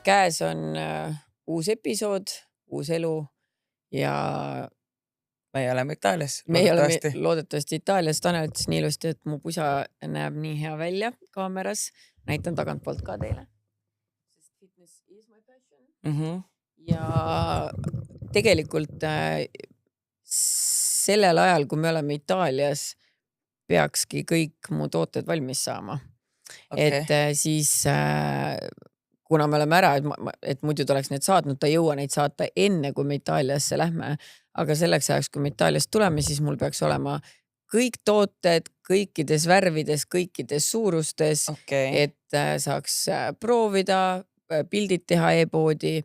käes on uus episood, uus elu ja me oleme Itaalias. me oleme loodetavasti Itaalias. Tanel ütles nii ilusti, et mu pusa näeb nii hea välja kaameras. Näitan tagantpoolt ka teile. Fitness is my passion. Ja tegelikult sellel ajal, kui me oleme Itaalias, peakski kõik mu tooted valmis saama. Et siis kuna me oleme ära, et muidu tuleks need saatnud, ta ei jõua neid saata enne, kui me Itaaliasse lähme. Aga selleks ajaks, kui me Itaaliast tuleme, siis mul peaks olema kõik tooted kõikides värvides, kõikides suurustes, et saaks proovida, pildid teha e-poodi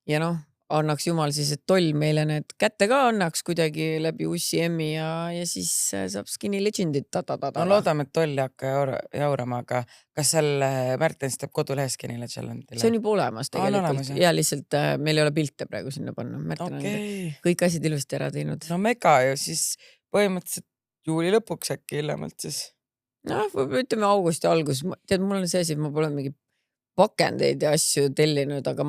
ja noh, annaks jumal siis, et toll meile need kätte ka annaks kuidagi läbi UCM-i ja siis saab Skinny Legendit. No loodame, et toll ei hakka jaurama, aga kas seal Märtens teeb kodulehe Skinny Legendile? See on juba olemas tegelikult. Ja lihtsalt meil ei ole pilte praegu sinna panna. Märten on kõik asjad ilusti ära teinud. No mega ju siis põhimõtteliselt juuli lõpuks äkki illemalt siis. Noh, ütleme augusti algus. Tead, mul on see asi, et ma pole mingi pakendeid ja asju tellinud, aga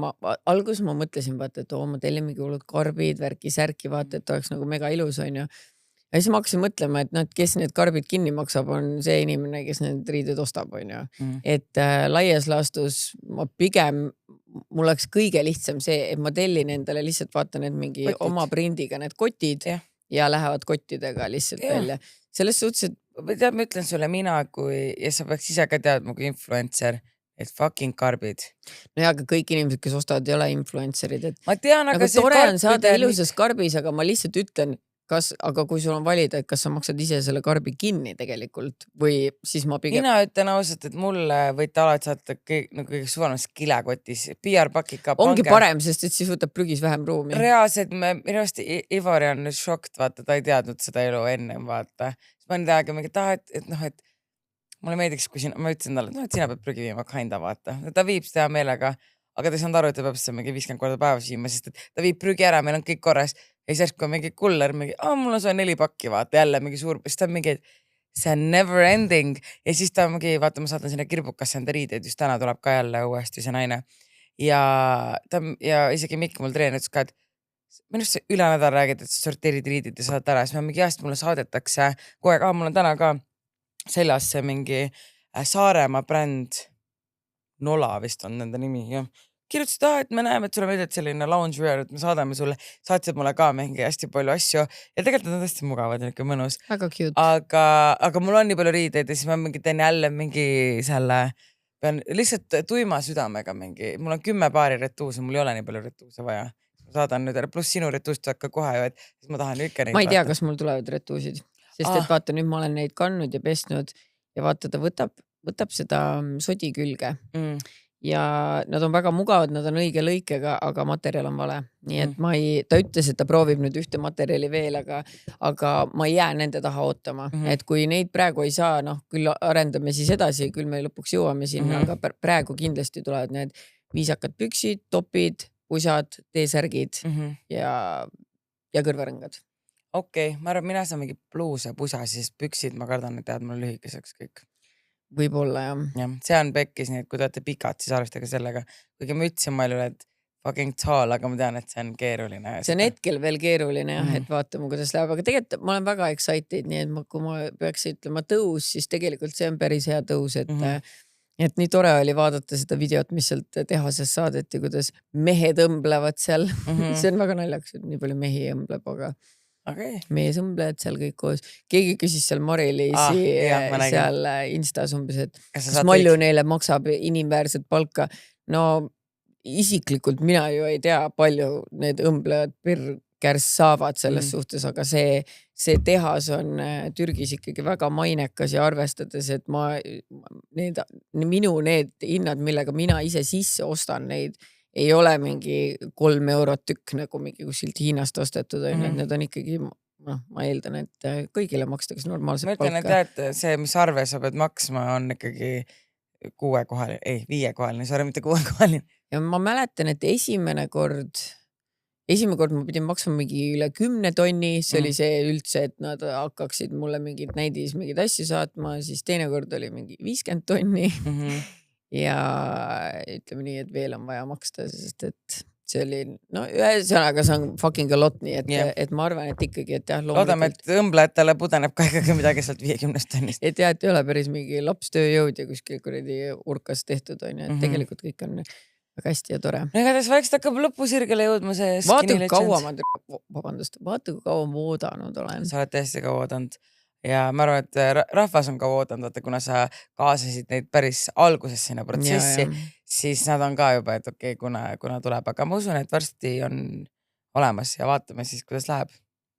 alguses ma mõtlesin, vaata, et ma tellin mingi hullud karbid, värki, särki, vaata, et oleks nagu mega ilus, on ju. Ja siis ma hakkasin mõtlema, et kes need karbid kinni maksab, on see inimene, kes need riided ostab, on ju. Et laias laastus ma pigem, mul oleks kõige lihtsam see, et ma tellin endale lihtsalt vaata need mingi oma prindiga need kotid ja lähevad kottidega lihtsalt välja. Selles suhtes, et tead, ma ütlen sulle mina, ja sa peaks ise ka teadma kui influencer, et fucking karbid. No ja, aga kõik inimesed, kes ostavad, ei ole influencerid. Ma tean, aga see tore on saada ilusas karbis, aga ma lihtsalt ütlen, aga kui sul on valida, et kas sa maksad ise selle karbi kinni tegelikult või siis ma pigem... Mina ütlen ausalt, et mulle võite alati saata kõige suvalmas kilekotis, PR-pakid ka. Ongi parem, sest et siis võtab prügis vähem ruumi. Reaalselt, minu arust Ivari on nüüd šokt, vaata, ta ei teadnud seda elu enne, vaata. Siis ma nüüd aega mingi et mulle meediks, kui ma ütlesin talle, et sina pead prügi viima kinda, vaata. Ta viib seda meelega, aga ta ei saanud aru, et ta peab seda mingi 50 korda päevas viima, sest et ta viib prügi ära, meil on kõik korras. Ja siis kui on mingi kuller, mul on see 4 pakki, vaata, jälle mingi suur, siis ta on mingi, see on never ending. Ja siis ta mingi, vaata, ma saatan sinna kirbukasse enda riideid, just täna tuleb ka jälle uuesti see naine. Ja isegi Mikk mul treener ütles ka, et minu arust üle nädal räägid, et sorteerid riidid ja saad ära. Siis ma mingi jaast mulle saadetakse kogu aeg, mul on täna ka seljas see mingi Saaremaa bränd Nola vist on nende nimi, jah. Kirjutasid, et me näeme, et sulle meeldib selline loungewear, et me saadame sulle, saatsid mulle ka mingi hästi palju asju ja tegelikult on tõesti mugavad ja mõnus. Väga cute. Aga mul on nii palju riideid ja siis ma mingi teen jälle mingi selle, pean lihtsalt tuima südamega mingi, mul on 10 paari retuuse, mul ei ole nii palju retuuse vaja. Ma saadan nüüd ära, pluss sinu retuust ka kohe ju, et siis ma tahan ikka neid. Ma ei tea, kas mul tulevad retuusid. Sest et vaata, nüüd ma olen neid kandnud ja pesnud ja vaata, ta võtab seda sodi külge. Ja nad on väga mugavad, nad on õige lõikega, aga materjal on vale. Nii et ta ütles, et ta proovib nüüd ühte materjali veel, aga ma ei jää nende taha ootama. Et kui neid praegu ei saa, küll arendame siis edasi, küll me lõpuks jõuame sinna, aga praegu kindlasti tulevad need viisakad püksid, topid, pusad, T-särgid ja kõrvarõngad. Okei, ma arvan, mina saan mingi bluuse, pusa, siis püksid, ma kardan, et jääd mulle lühikeseks kõik. Võib-olla, jah. See on pekkis, nii et kui te olete pikad, siis arvestage sellega. Kuigi ma ütlesin palju, et fucking tall, aga ma tean, et see on keeruline. See on hetkel veel keeruline, et vaatame, kuidas läheb. Aga tegelikult ma olen väga excited, nii et kui ma peaks ütlema tõus, siis tegelikult see on päris hea tõus, et nii tore oli vaadata seda videot, mis sealt tehases saadeti, kuidas mehed õmblevad seal. See on väga naljaks, et nii palju mehi õmbleb, aga meie sõmblejad seal kõik koos. Keegi küsis seal Mari-Liisi seal Instas umbes, et kas Malju neile maksab inimväärset palka. No isiklikult mina ju ei tea, palju need õmblejad per kärs saavad selles suhtes, aga see tehas on Türgis ikkagi väga mainekas ja arvestades, et minu need hinnad, millega mina ise sisse ostan neid, ei ole mingi 3 eurot tükk nagu mingi kuskilt Hiinast ostetud. Need on ikkagi, ma eeldan, et kõigile makstakse normaalselt palka. Ma ütlen, et see, mis arve sa pead maksma, on ikkagi 5-kohaline, sorry, mitte 6-kohaline. Ja ma mäletan, et esimene kord ma pidin maksma mingi üle 10 tonni, see oli see üldse, et nad hakkaksid mulle mingid asju saatma, siis teine kord oli mingi 50 tonni. ja ütleme nii, et veel on vaja maksta, sest et see oli, no ühesõnaga see on fucking a lot, nii et ma arvan, et ikkagi, et jah, loodame, et õmblejatele pudeneb ka ikkagi midagi sealt 50 tonnist. Et jah, et ei ole päris mingi lapstööjõud ja kuskil kuradi urkas tehtud on ju, et tegelikult kõik on väga hästi ja tore. No igatahes vaikselt hakkab lõpusirgele jõudma see vaata, kui kaua vaata, kui kaua ma oodanud olen. Sa oled tõesti kaua oodanud. Ja ma arvan, et rahvas on ka oodanud, vaata, kuna sa kaasasid neid päris alguses sinna protsessi, siis nad on ka juba, et okei, kuna tuleb, aga ma usun, et varsti on olemas ja vaatame siis, kuidas läheb.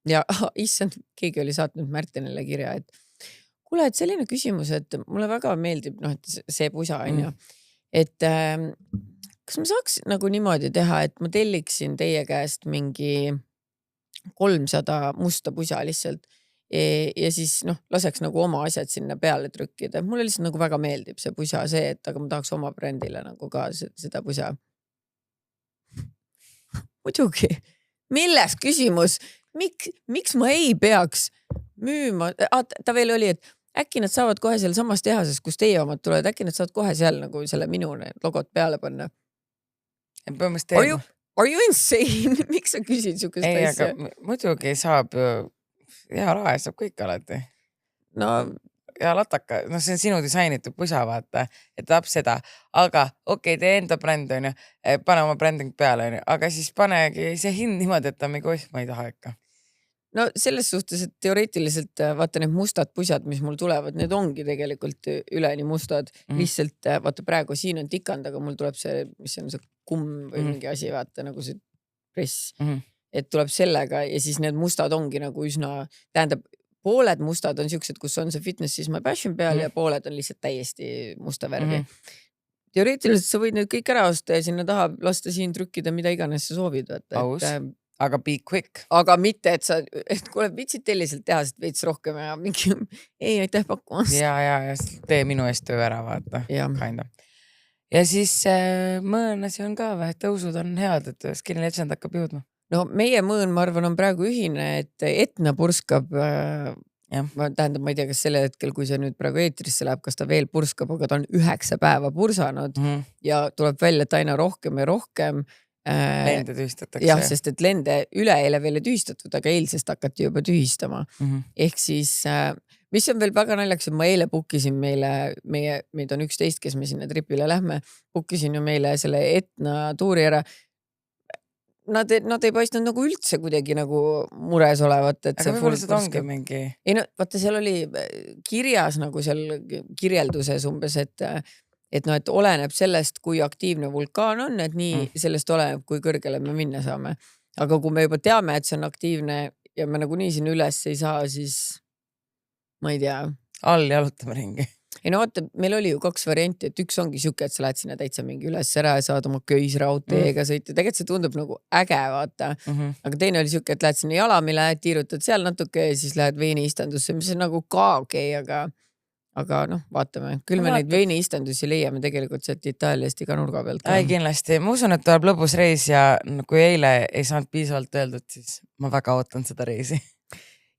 Ja issand, keegi oli saatnud Märtenile kirja, et kuule, et selline küsimus, et mulle väga meeldib, noh, et see pusa on ju, et kas ma saaks nagu niimoodi teha, et ma telliksin teie käest mingi 300 musta pusa lihtsalt ja siis noh, laseks nagu oma asjad sinna peale trükkida. Mulle lihtsalt nagu väga meeldib see pusa, see, et aga ma tahaks oma brändile nagu ka seda pusa. Muidugi, milles küsimus? Miks ma ei peaks müüma? Ta veel oli, et äkki nad saavad kohe seal samas tehases, kus teie omad tulevad, äkki nad saavad kohe seal nagu selle minu logot peale panna. Are you insane? Miks sa küsid sukest asja? Muidugi saab hea raha saab kõik alati. No ja lataka, no see on sinu disainitud pusa, vaata, et tahab seda, aga okei, tee enda bränd on ju, pane oma bränding peale on ju, aga siis panegi see hind niimoodi, et ta mingi oih, ma ei taha ikka. No selles suhtes, et teoreetiliselt vaata need mustad pusad, mis mul tulevad, need ongi tegelikult üleni mustad. Lihtsalt vaata praegu siin on tikand, aga mul tuleb see, mis on see kumm või mingi asi, vaata nagu see press. Et tuleb sellega ja siis need mustad ongi nagu üsna, tähendab, pooled mustad on siuksed, kus on see fitness is my passion peal ja pooled on lihtsalt täiesti musta värvi. Teoreetiliselt sa võid need kõik ära osta ja sinna taha lasta siin trükkida, mida iganes sa soovid. Aus, aga be quick. Aga mitte, et kuule, vitsid telliselt teha, sest veits rohkem ja mingi ei, aitäh pakkumas. Ja tee minu eest töö ära, vaata. Ja siis mõõnasi on ka või, tõusud on head, et Skinny Legend hakkab jõudma. No meie mõõn, ma arvan, on praegu ühine, et Etna purskab, tähendab, ma ei tea, kas selle hetkel, kui see nüüd praegu eetrisse läheb, kas ta veel purskab, aga ta on 9 päeva pursanud ja tuleb välja, et aina rohkem ja rohkem. Lende tühistatakse. Jah, sest et lende üleeile veel ei tühistatud, aga eilsest hakati juba tühistama. Ehk siis, mis on veel väga naljaks, et ma eile bookisin meid on 11, kes me sinna tripile lähme, bookisin ju meile selle Etna tuuri ära. Nad ei paistnud nagu üldse kuidagi nagu mures olevat, et aga võib-olla seda ongi mingi. Ei no, vaata, seal oli kirjas nagu seal kirjelduses umbes, et oleneb sellest, kui aktiivne vulkaan on, et nii sellest oleneb, kui kõrgele me minna saame. Aga kui me juba teame, et see on aktiivne ja me nagu nii siin üles ei saa, siis ma ei tea. All jalutame ringi. Ei no vaata, meil oli ju 2 varianti, et üks ongi siuke, et sa lähed sinna täitsa mingi üles ära ja saad oma köisraudteega sõita. Tegelikult see tundub nagu äge, vaata. Aga teine oli siuke, et lähed sinna Jalamile, tiirutad seal natuke ja siis lähed veiniistandusse, mis on nagu ka okei, aga noh, vaatame. Küll me neid veiniistandusi leiame tegelikult sealt Itaaliast iga nurga pealt. Ai, kindlasti. Ma usun, et tuleb lõbus reis ja kui eile ei saanud piisavalt öeldud, siis ma väga ootan seda reisi.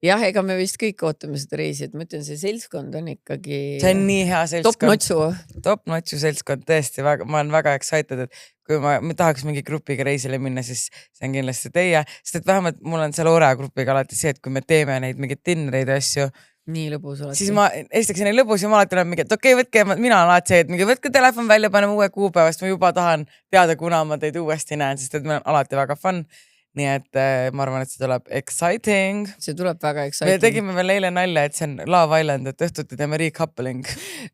Jah, ega me vist kõik ootame seda reisi, et ma ütlen, see seltskond on ikkagi see on nii hea seltskond. Top-notsu seltskond, tõesti, ma olen väga excited, et kui ma tahaks mingi grupiga reisile minna, siis see on kindlasti teie, sest et vähemalt mul on seal Orea grupiga alati see, et kui me teeme neid mingeid dinnereid ja asju, nii lõbus oled. Siis ma esiteks neid lõbus ja ma alati olen mingi, et okei, võtke, mina olen alati see, et mingi võtke telefon välja, paneme uue kuupäevast, ma juba tahan teada, kuna ma teid uuesti näen, sest et meil on alati väga fun. Nii et ma arvan, et see tuleb exciting. See tuleb väga exciting. Me tegime veel eile nalja, et see on Love Island, et õhtuti teeme recoupling.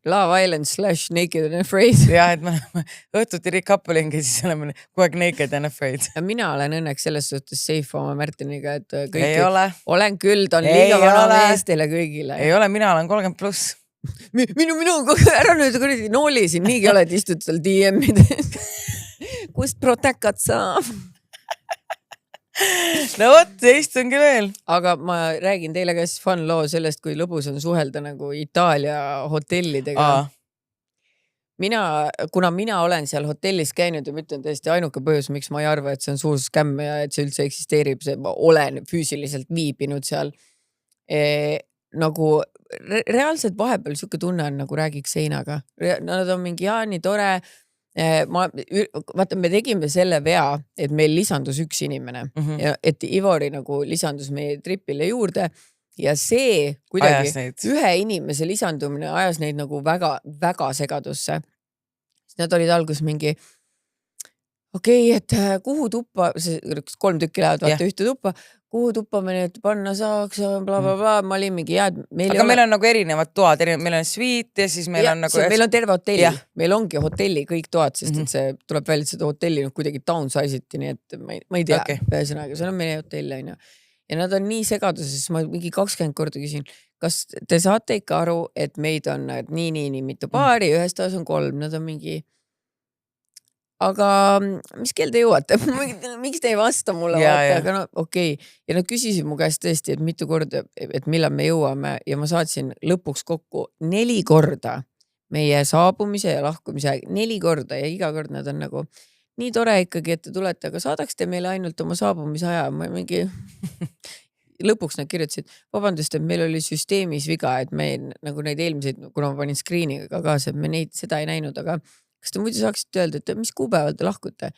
Love Island / Naked and Afraid. Ja, et me õhtuti recoupling ja siis oleme kogu aeg Naked and Afraid. Mina olen õnneks selles suhtes safe oma Märteniga, et kõik ei ole. Olen küll, ta on liiga vana mees teile kõigile. Ei ole, mina olen 30+. Minu ära nüüd nooli siin, niigi oled istud seal DM-ides. Kust protekat saab? No vot, istungi veel. Aga ma räägin teile ka siis fun loo sellest, kui lõbus on suhelda nagu Itaalia hotellidega. Kuna mina olen seal hotellis käinud ja ma ütlen tõesti ainuke põhjus, miks ma ei arva, et see on suur skämm ja et see üldse eksisteerib, see ma olen füüsiliselt viibinud seal. nagu reaalselt vahepeal siuke tunne on nagu räägiks seinaga. Nad on mingi nii tore. Vaata, me tegime selle vea, et meil lisandus üks inimene ja et Ivori nagu lisandus meie tripile juurde ja see kuidagi ühe inimese lisandumine ajas neid nagu väga, väga segadusse. Nad olid alguses mingi et kuhu tuppa, 3 tükki lähevad vaata ühte tuppa, kuhu tuppa me nüüd panna saaks, bla. Ma olin mingi jääd. Aga meil on nagu erinevad toad, meil on suite ja siis meil on nagu... Meil on terve hotelli, meil ongi hotelli kõik toad, sest et see tuleb välja, et seda hotelli kuidagi downsiziti, nii et ma ei tea, ühesõnaga, see on meie hotell, on ju. Ja nad on nii segaduses, ma mingi 20 korda küsin, kas te saate ikka aru, et meid on nii mitu paari, ühes toas on 3, nad on mingi... Aga mis kell te jõuate? Miks te ei vasta mulle? Aga no okei. Ja nad küsisid mu käest tõesti, et mitu korda, et millal me jõuame ja ma saatsin lõpuks kokku 4 korda meie saabumise ja lahkumise aeg. 4 korda ja iga kord nad on nagu nii tore ikkagi, et te tulete, aga saadaks te meile ainult oma saabumise aja. Ma mingi... Lõpuks nad kirjutasid, vabandust, et meil oli süsteemis viga, et me nagu neid eelmiseid, kuna ma panin screen'iga kaasa, et me neid seda ei näinud, aga kas te muidu saaksite öelda, et mis kuupäeval te lahkute?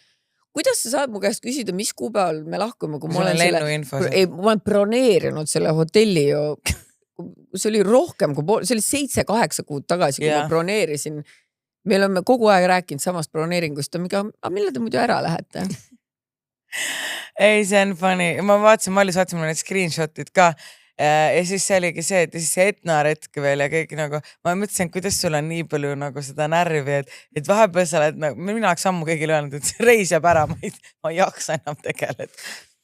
Kuidas sa saad mu käest küsida, mis kuupäeval me lahkume, kui ma olen broneerinud selle hotelli ju, see oli rohkem kui see oli 7-8 kuud tagasi, kui ma broneerisin. Me oleme kogu aeg rääkinud samast broneeringust, aga millal te muidu ära lähete? Ei, see on funny. Ma vaatasin, Malli saatis mulle need screenshotid ka. Ja siis see oligi see, et siis see Etna retk veel ja kõik nagu, ma mõtlesin, kuidas sul on nii palju nagu seda närvi, et vahepeal sa oled, mina oleks ammu kõigile öelnud, et see reis jääb ära, ma ei jaksa enam tegeleda.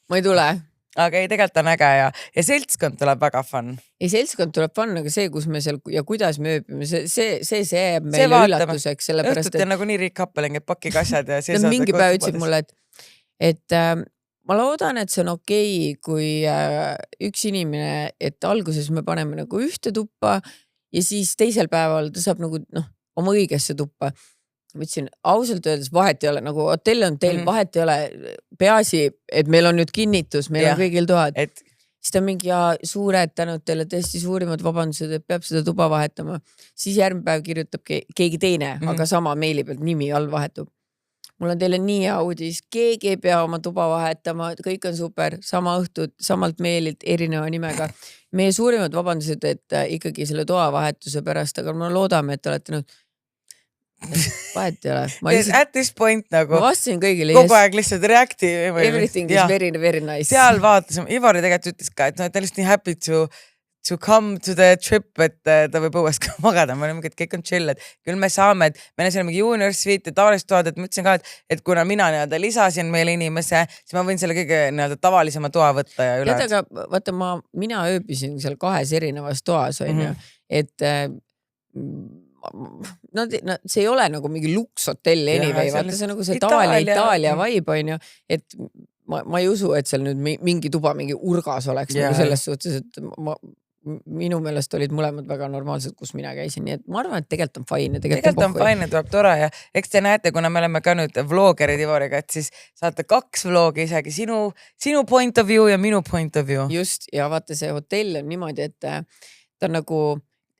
Ma ei tule. Aga ei, tegelikult on äge ja seltskond tuleb väga fun. Ei, seltskond tuleb fun, aga see, kus me seal ja kuidas me ööbime, see jääb meile üllatuseks. Õhtut on nagu nii riik happeling, et pakki kassad ja mingi päev ütlesid mulle, et ma loodan, et see on okei, kui üks inimene, et alguses me paneme nagu ühte tuppa ja siis teisel päeval ta saab nagu oma õigesse tuppa. Ma ütlesin, ausalt öeldes vahet ei ole, nagu hotell on teil, vahet ei ole, peaasi, et meil on nüüd kinnitus, meil on kõigil toad. Siis ta mingi suured tänud teile, tõesti suurimad vabandused, et peab seda tuba vahetama. Siis järgmine päev kirjutab keegi teine, aga sama meili pealt nimi all vahetub. Mul on teile nii hea uudis, keegi ei pea oma tuba vahetama, kõik on super, sama õhtut, samalt meelilt, erineva nimega. Meie suurimad vabandused, et ikkagi selle toa vahetuse pärast, aga me loodame, et olete nüüd vahet ei ole. At this point nagu. Ma vastasin kõigile. Kogu aeg lihtsalt reactive. Everything is very, very nice. Seal vaatasime, Ivari tegelikult ütles ka, et ta on lihtsalt nii happy to come to the trip, et ta võib õues ka magada. Ma olin mingi, et kõik on chill, et küll me saame, et meil on seal mingi junior suite ja tavalist toad, et ma ütlesin ka, et kuna mina lisasin meile inimese, siis ma võin selle kõige tavalisema toa võtta ja üle. Aga vaata, mina ööbisin seal 2 erinevas toas, on ju, et see ei ole nagu mingi lukshotell anyway, vaata see nagu see Itaalia vibe, on ju, et ma ei usu, et seal nüüd mingi tuba mingi urgas oleks nagu selles suhtes, et minu meelest olid mõlemad väga normaalsed, kus mina käisin, nii et ma arvan, et tegelikult on fine. Tegelikult on fine, tuleb tore ja eks te näete, kuna me oleme ka nüüd vlogerid Ivoriga, et siis saate 2 vlogi isegi sinu point of view ja minu point of view. Just, ja vaata see hotell on niimoodi, et ta on nagu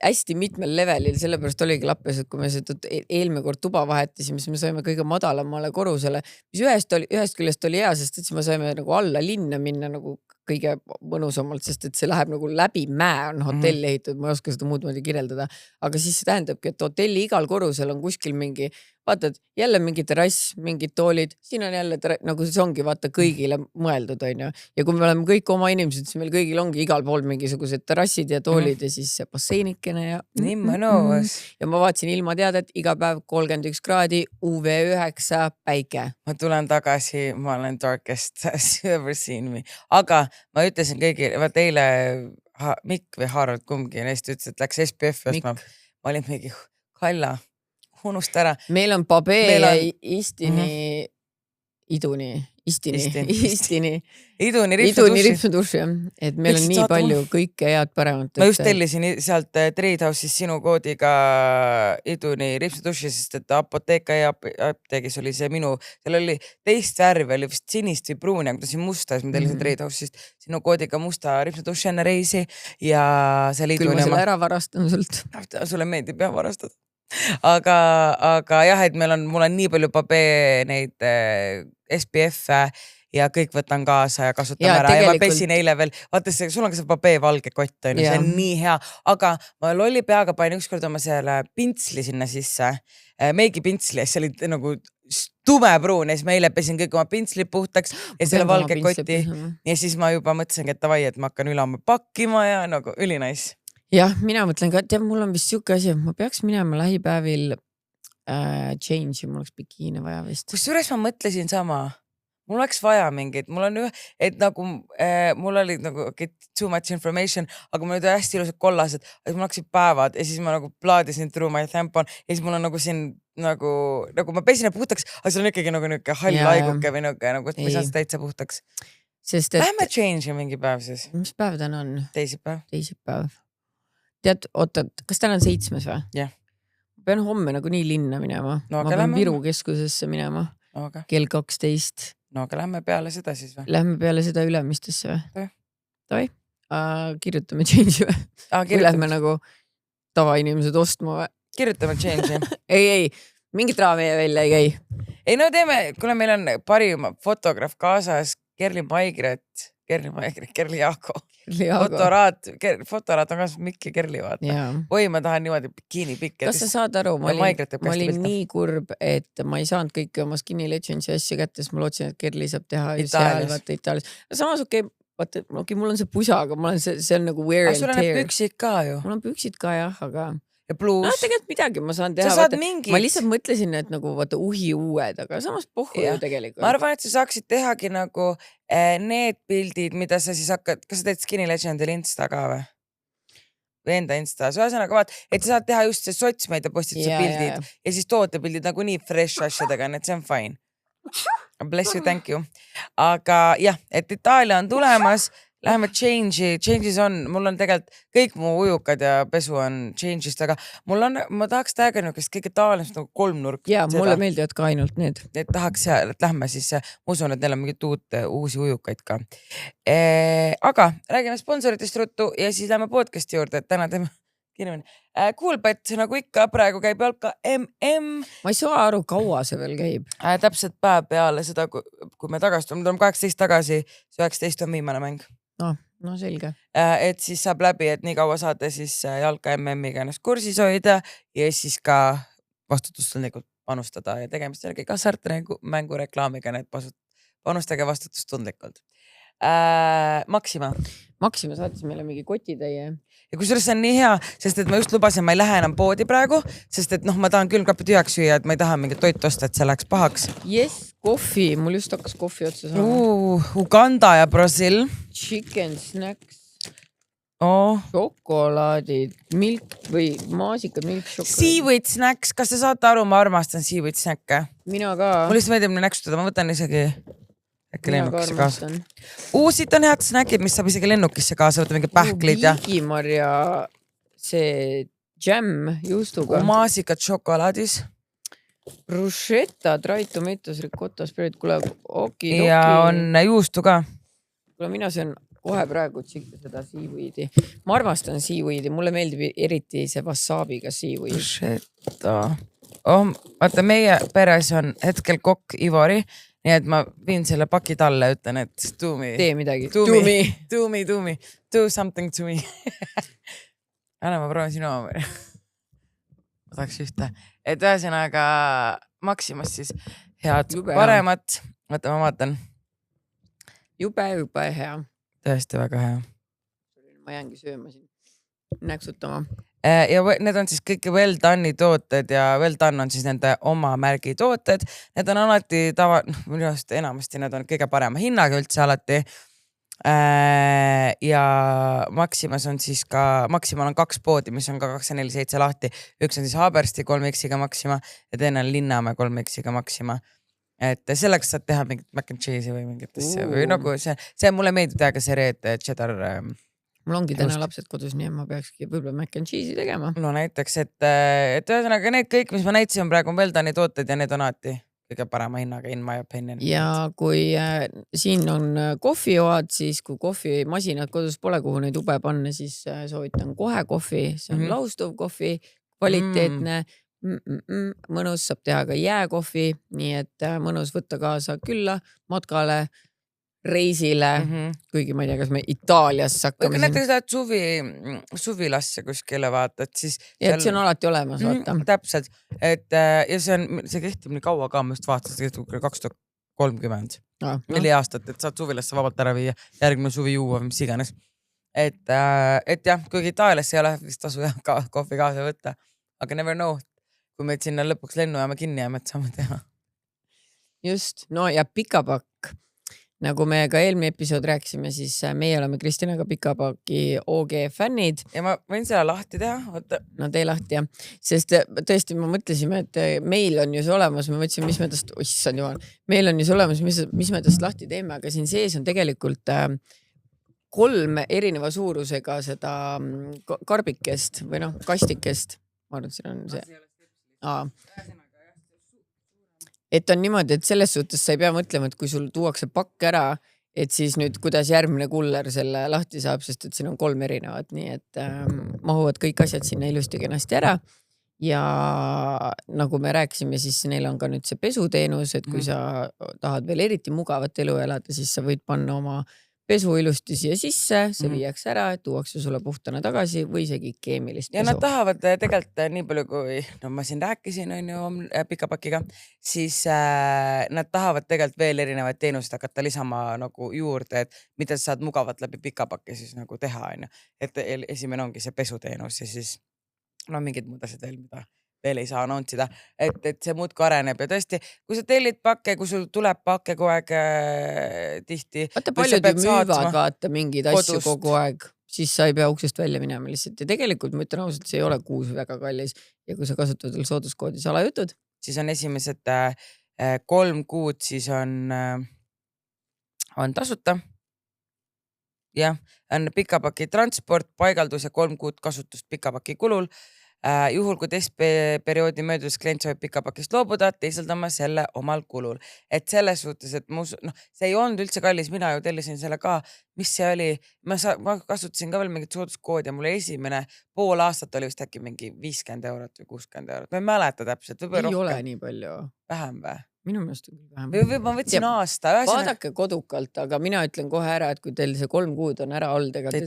hästi mitmel levelil, sellepärast oligi lappes, et kui me seda eelmine kord tuba vahetasime, siis me saime kõige madalamale korrusele, mis ühest küljest oli hea, sest et siis me saime nagu alla linna minna nagu kõige mõnusamalt, sest et see läheb nagu läbi mäe on hotelli ehitatud, ma ei oska seda muud moodi kirjeldada, aga siis see tähendabki, et hotelli igal korrusel on kuskil mingi, vaatad, jälle mingi terrass, mingid toolid, siin on jälle nagu see ongi vaata kõigile mõeldud, on ju. Ja kui me oleme kõik oma inimesed, siis meil kõigil ongi igal pool mingisugused terrassid ja toolid ja siis basseinikene ja nii mõnus. Ja ma vaatasin ilma teada, et iga päev 31 kraadi, UV9 päike. Ma tulen tagasi, ma olen darkest as you ever seen me. Aga ma ütlesin kõigile, vaat eile Mikk või Harald kumbki neist ütles, et läks SPF ostma. Ma olin mingi Kalla, unusta ära. Meil on Pabe ja Istini Istini. Iduni ripsuduši, et meil on Võiksid nii saata palju kõike head paremat. ma just tellisin sealt Trade House'is sinu koodiga Iduni ripsuduši, sest et Apoteeka ja apteegis oli see minu, seal oli teist värvi, oli vist sinist või pruuni, aga tasin musta, siis ma tellisin Trade House'ist sinu koodiga musta ripsuduši enne reisi ja see küll ma selle ära varastan sult. Sulle meeldib jah varastada. Aga jah, et mul on nii palju papee neid SPF-e ja kõik võtan kaasa ja kasutame Jaa, ära ja ma tegelikult- pesin eile veel, vaata sul on ka see papee valge kott, on ju, see on nii hea, aga ma lolli peaga panin ükskord oma selle pintsli sinna sisse, meigipintsli ja see oli nagu tumepruun ja siis ma eile pesin kõik oma pintslid puhtaks ja selle valge koti ja siis ma juba mõtlesingi, et davai, et ma hakkan ülama pakkima ja nagu ülinais. Jah, mina mõtlen ka, et mul on vist siuke asi, et ma peaks minema lähipäevil change'i, mul oleks bikiine vaja vist. Kusjuures ma mõtlesin sama, mul oleks vaja mingit, mul on et nagu mul oli nagu too much information, aga mul olid hästi ilusad kollased, et mul hakkasid päevad ja siis ma nagu plaadisin through my tampon ja siis mul on nagu siin nagu ma pesin puhtaks, aga see on ikkagi nagu niuke hall laiguke või niuke nagu, et ma ei saa seda täitsa puhtaks. Lähme change'i mingi päev siis. Mis päev täna on? Teisipäev. Tead, oota, kas täna on 7 või? Jah. Ma pean homme nagu nii linna minema. Ma pean Viru keskusesse minema. Kell 12. No aga lähme peale seda siis või? Lähme peale seda Ülemistesse või? Toi. Kirjutame change'i või? Või lähme nagu tavainimesed ostma või? Kirjutame change'i. ei, mingit raha meie välja ei käi. Ei no teeme, kuna meil on parim fotograaf kaasas, Kerli Jaako. Fotoraat on kasvõi Mikk ja Kerli vaata. Oi, ma tahan niimoodi bikiini pikki. Kas sa saad aru, ma olin nii kurb, et ma ei saanud kõiki oma Skinny Legendsi asju kätte, siis ma lootsin, et Kerli saab teha seal, vaata Itaalias. Samas mul on see pusa, aga see on nagu wear and tear. Sul on püksid ka ju. Mul on püksid ka jah, aga... Ja pluus. Tegelikult midagi ma saan teha. Ma lihtsalt mõtlesin, et nagu vaata uhi uued, aga samas pohhu ju tegelikult. Ma arvan, et sa saaksid tehagi nagu need pildid, mida sa siis hakkad, kas sa teed Skinny Legendil Insta ka või? Või enda Insta. Ühesõnaga vaat, et sa saad teha just see sotsmeid ja postituse pildid ja siis tootepildid nagu nii fresh asjadega, et see on fine. Bless you, thank you. Aga jah, et Itaalia on tulemas. Läheme change'is on, mul on tegelikult kõik mu ujukad ja pesu on change'ist, aga ma tahaks täiega niukest kõige tavaliselt nagu kolmnurk. Jaa, mulle meeldivad ka ainult need. Et tahaks seal, et lähme siis, ma usun, et neil on mingit uusi ujukaid ka. Aga räägime sponsoritest ruttu ja siis lähme podcasti juurde, et täna teeme Coolbet, nagu ikka, praegu käib jalka MM. Ma ei saa aru, kaua see veel käib. Täpselt päev peale seda, kui me tagasi, me tuleme 18 tagasi, see 19 on viimane mäng. No selge. Et siis saab läbi, et nii kaua saate siis jalka MM-iga ennast kursis hoida ja siis ka vastutustundlikult panustada ja tegemist jällegi ka hasartmängu reklaamiga, need panustage vastutustundlikult. Maxima saatis meile mingi kotitäie. Ja kusjuures see on nii hea, sest et ma just lubasin, ma ei lähe enam poodi praegu, sest et ma tahan külmkapi tühjaks süüa, et ma ei taha mingit toitu osta, et see läheks pahaks. Yes, kohvi, mul just hakkas kohvi otsa saama. Uganda ja Brasil. Chicken snacks. Šokolaadid, milk või maasikad, milk šokolaadid. Seaweed snacks, kas te saate aru, ma armastan seaweed snakke. Mina ka. Mul lihtsalt meeldib näksutada, ma võtan isegi äkki lennukisse kaasa. Siit on head snäkid, mis saab isegi lennukisse kaasa, võtta mingi pähklid ja... Viigimarja see jam juustuga. Maasikad šokolaadis. Bruschetta, dried tomatoes, ricotta spread, kuule, okidoki. Ja on juustu ka. Kuule, mina söön kohe praegu seda seaweedi. Ma armastan seaweedi, mulle meeldib eriti see wasabiga seaweed. Bruschetta. Vaata, meie peres on hetkel kokk Ivari, nii et ma viin selle paki talle, ütlen, et do me. Tee midagi. Do me. Do something to me. Anna, ma proovin sinu oma. Ma tahaks ühte. Et ühesõnaga Maximas siis head paremat. Vaata, ma vaatan. Jube hea. Tõesti väga hea. Ma jäängi sööma siin. Näksutama. Ja need on siis kõik Well Done'i tooted ja Well Done on siis nende oma märgi tooted. Need on alati minu arust enamasti need on kõige parema hinnaga üldse alati. Ja Maximas on siis ka, Maximal on 2 poodi, mis on ka 24/7 lahti. Üks on siis Haabersti 3X-iga Maxima ja teine on Linnamäe 3X-iga Maxima. et selleks saad teha mingit mac and cheese'i või mingit asja või nagu see mulle meeldib teha ka see red cheddar. Mul ongi täna lapsed kodus, nii et ma peakski võib-olla mac and cheese'i tegema. No näiteks, et ühesõnaga need kõik, mis ma näitasin praegu on Veldani tooted ja need on alati kõige parema hinnaga in my opinion. Ja kui siin on kohvioad, siis kui kohvimasinad kodus pole, kuhu neid ube panna, siis soovitan kohe kohvi. See on laustuv kohvi, kvaliteetne, mõnus, saab teha ka jääkohvi, nii et mõnus võtta kaasa külla, matkale, reisile, kuigi ma ei tea, kas me Itaalias hakkame. Näiteks lähed suvilasse kuskile vaata, et siis. Ja see on alati olemas, vaata. Täpselt, et ja see kehtib nii kaua ka, ma just vaatasin, see kehtib 2030. 4 aastat, et saad suvilasse vabalt ära viia, järgmine suvi juua või mis iganes. Et jah, kuigi Itaalias ei ole vist tasu ka kohvi kaasa võtta, aga never know, kui meid sinna lõpuks lennujaama kinni jääme, et saame teha. Just, no ja pikapakk. Nagu me ka eelmine episood rääkisime, siis meie oleme Kristinaga pikapaki OG fännid. Ja ma võin selle lahti teha, võtta. No tee lahti, jah. Sest tõesti, me mõtlesime, et meil on ju see olemas, me mõtlesime, mis me tast, oissand jumal, meil on ju see olemas, mis me tast lahti teeme, aga siin sees on tegelikult 3 erineva suurusega seda karbikest või noh, kastikest. Ma arvan, et siin on see. Et on niimoodi, et selles suhtes sa ei pea mõtlema, et kui sul tuuakse pakk ära, et siis nüüd kuidas järgmine kuller selle lahti saab, sest et siin on 3 erinevat, nii et mahuvad kõik asjad sinna ilusti kenasti ära. Ja nagu me rääkisime, siis neil on ka nüüd see pesuteenus, et kui sa tahad veel eriti mugavat elu elada, siis sa võid panna oma pesu ilusti siia sisse, see viiakse ära, tuuakse sulle puhtana tagasi või isegi keemilist pesu. Ja nad tahavad tegelikult nii palju, kui ma siin rääkisin on ju pikapakiga, siis nad tahavad tegelikult veel erinevaid teenuseid hakata lisama nagu juurde, et mida sa saad mugavalt läbi pikapakki siis nagu teha on ju. Et esimene ongi see pesuteenus ja siis mingid muud asjad veel, mida veel ei saa annountsida, et see muudki areneb ja tõesti, kui sa tellid pakke, kui sul tuleb pakke kogu aeg tihti. Vaata, paljud ju müüvad vaata mingeid asju kogu aeg, siis sa ei pea uksest välja minema lihtsalt. Ja tegelikult ma ütlen ausalt, see ei ole kuus väga kallis ja kui sa kasutad veel sooduskoodi salajutud, siis on esimesed 3 kuud, siis on tasuta. Jah, on pikapaki transport, paigaldus ja 3 kuud kasutust pikapaki kulul. Juhul, kui testperioodi möödudes klient soovib pikapakist loobuda, teisaldama selle omal kulul. Et selles suhtes, et see ei olnud üldse kallis, mina ju tellisin selle ka, mis see oli, ma kasutasin ka veel mingit sooduskoodi ja mulle esimene pool aastat oli vist äkki mingi 50 eurot või 60 eurot. Ma ei mäleta täpselt. Ei ole nii palju. Vähem või? Minu meelest on küll vähem. Või ma võtsin aasta. Vaadake kodukalt, aga mina ütlen kohe ära, et kui teil see 3 kuud on ära olnud, ega te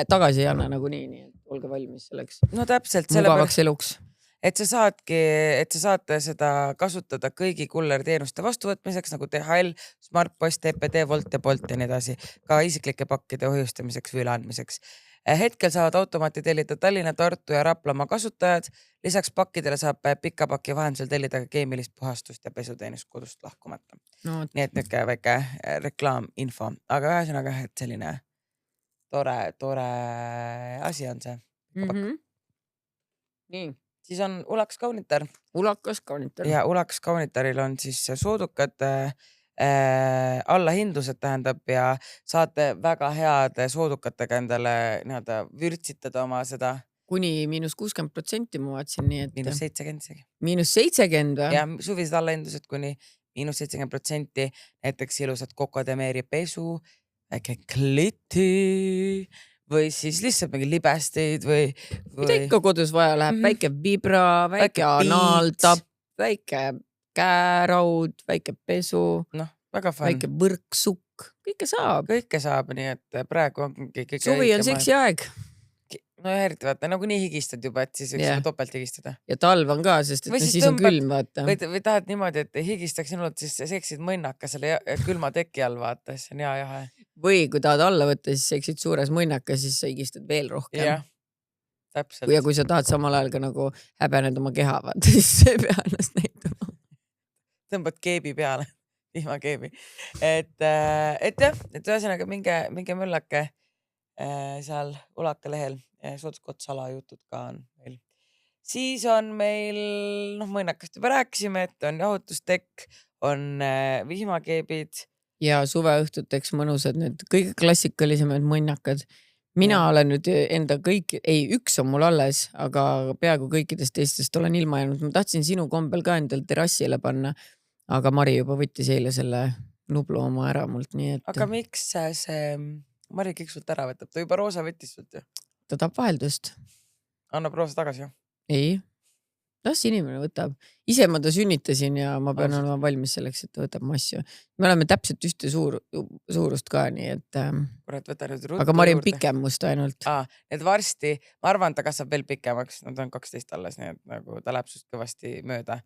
tagasi ei anna nagu nii, et olge valmis selleks. No täpselt. Mugavaks eluks. Et sa saad seda kasutada kõigi kullerteenuste vastuvõtmiseks nagu DHL, Smartpost, TPD, Wolt ja Bolt ja nii edasi, ka isiklike pakkide hoiustamiseks või üleandmiseks. Hetkel saavad automaati tellida Tallinna, Tartu ja Raplamaa kasutajad. Lisaks pakkidele saab pikapaki vahendusel tellida ka keemilist puhastust ja pesuteenust kodust lahkumata. Nii et niisugune väike reklaaminfo, aga ühesõnaga, et selline tore asi on see. Nii. Siis on Ulax Kaunitar. Ulakas Kaunitar. Ja Ulax Kaunitaril on siis soodukad allahindlused tähendab ja saate väga head soodukatega endale vürtsitada oma seda. Kuni -60% ma vaatsin, nii et. -70. -70 või? Ja suvised allahindlused kuni -70%, näiteks ilusad Coco de Meri pesu, väike kliti või siis lihtsalt mingi libesteid või. Mida ikka kodus vaja läheb, väike vibra, väike anaaltapp, väike käeraud, väike pesu, väga fun. Väike võrksukk, kõike saab. Kõike saab, nii et praegu ongi kõige suvi on seksi aeg. No eriti vaata, nagu nii higistad juba, et siis võiks topelt higistada. Ja talv on ka, sest et siis on külm, vaata. Või tahad niimoodi, et higistaks sinult, siis seksid mõnnaka selle külma teki all, vaata, siis on hea jahe. Või kui tahad alla võtta, siis seksid suures mõnnaka, siis sa higistad veel rohkem. Jah, täpselt. Ja kui sa tahad samal ajal ka nagu häbened oma keha, vaata, siis see pea ennast näitama. Tõmbad keebi peale, vihmakeebi. Et jah, et ühesõnaga minge möllake seal Ulaka lehel. Sooduskott salajutud ka on meil. Siis on meil, mõnnakast juba rääkisime, et on jahutustekk, on vihmakeebid. Ja suveõhtuteks mõnusad need kõige klassikalisemad mõnnakad. Mina olen nüüd enda kõik, üks on mul alles, aga peaaegu kõikidest teistest olen ilma jäänud. Ma tahtsin sinu kombel ka endal terrassile panna, aga Mari juba võttis eile selle Nublu oma ära mult, nii et... Aga miks see Mari kõik sult ära võtab? Ta juba roosa võttis sult ju. Ta tahab vaheldust. Annab roosa tagasi ju? Ei. Las inimene võtab. Ise ma ta sünnitasin ja ma pean olema valmis selleks, et ta võtab massu. Me oleme täpselt ühte suurust ka, nii et... Kurat, võta nüüd ruttu aga Mari on pikem must ainult. Et varsti, ma arvan, ta kasvab veel pikemaks. No ta on 12 alles, nii et nagu ta läheb sust kõvasti mööda.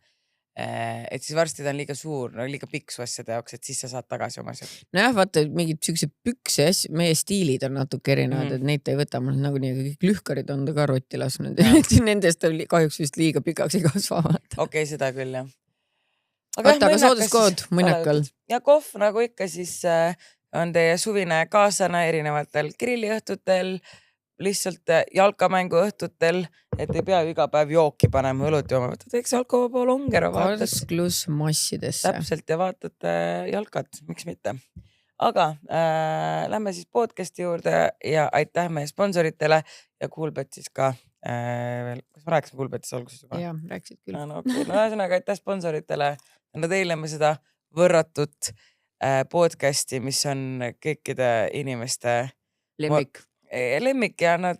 Et siis varsti ta on liiga suur, liiga pikk su asjade jaoks, et siis sa saad tagasi oma asjad. Nojah, vaata, mingid siuksed pükse asju, meie stiilid on natuke erinevad, et neid ta ei võta. Mul nagunii kõik lühkarid on ta ka rotti lasknud. Nendest on kahjuks vist liiga pikaks ei kasva. Okei, seda küll, jah. Aga sooduskood mõnakal. Ja kohv, nagu ikka, siis on teie suvine kaasana erinevatel grilliõhtutel, lihtsalt jalkamängu õhtutel, et ei pea iga päev jooki panema õlut jooma. Teeks alkovaba longero. Karsklus massidesse. Täpselt ja vaatad jalkat, miks mitte. Aga lähme siis podcasti juurde ja aitäh meie sponsoritele ja Coolbet siis ka. Kas ma rääkisin Coolbetis alguses juba? Jah, rääkisid küll. No ühesõnaga aitäh sponsoritele. Teile me seda võrratut podcasti, mis on kõikide inimeste lemmik ja me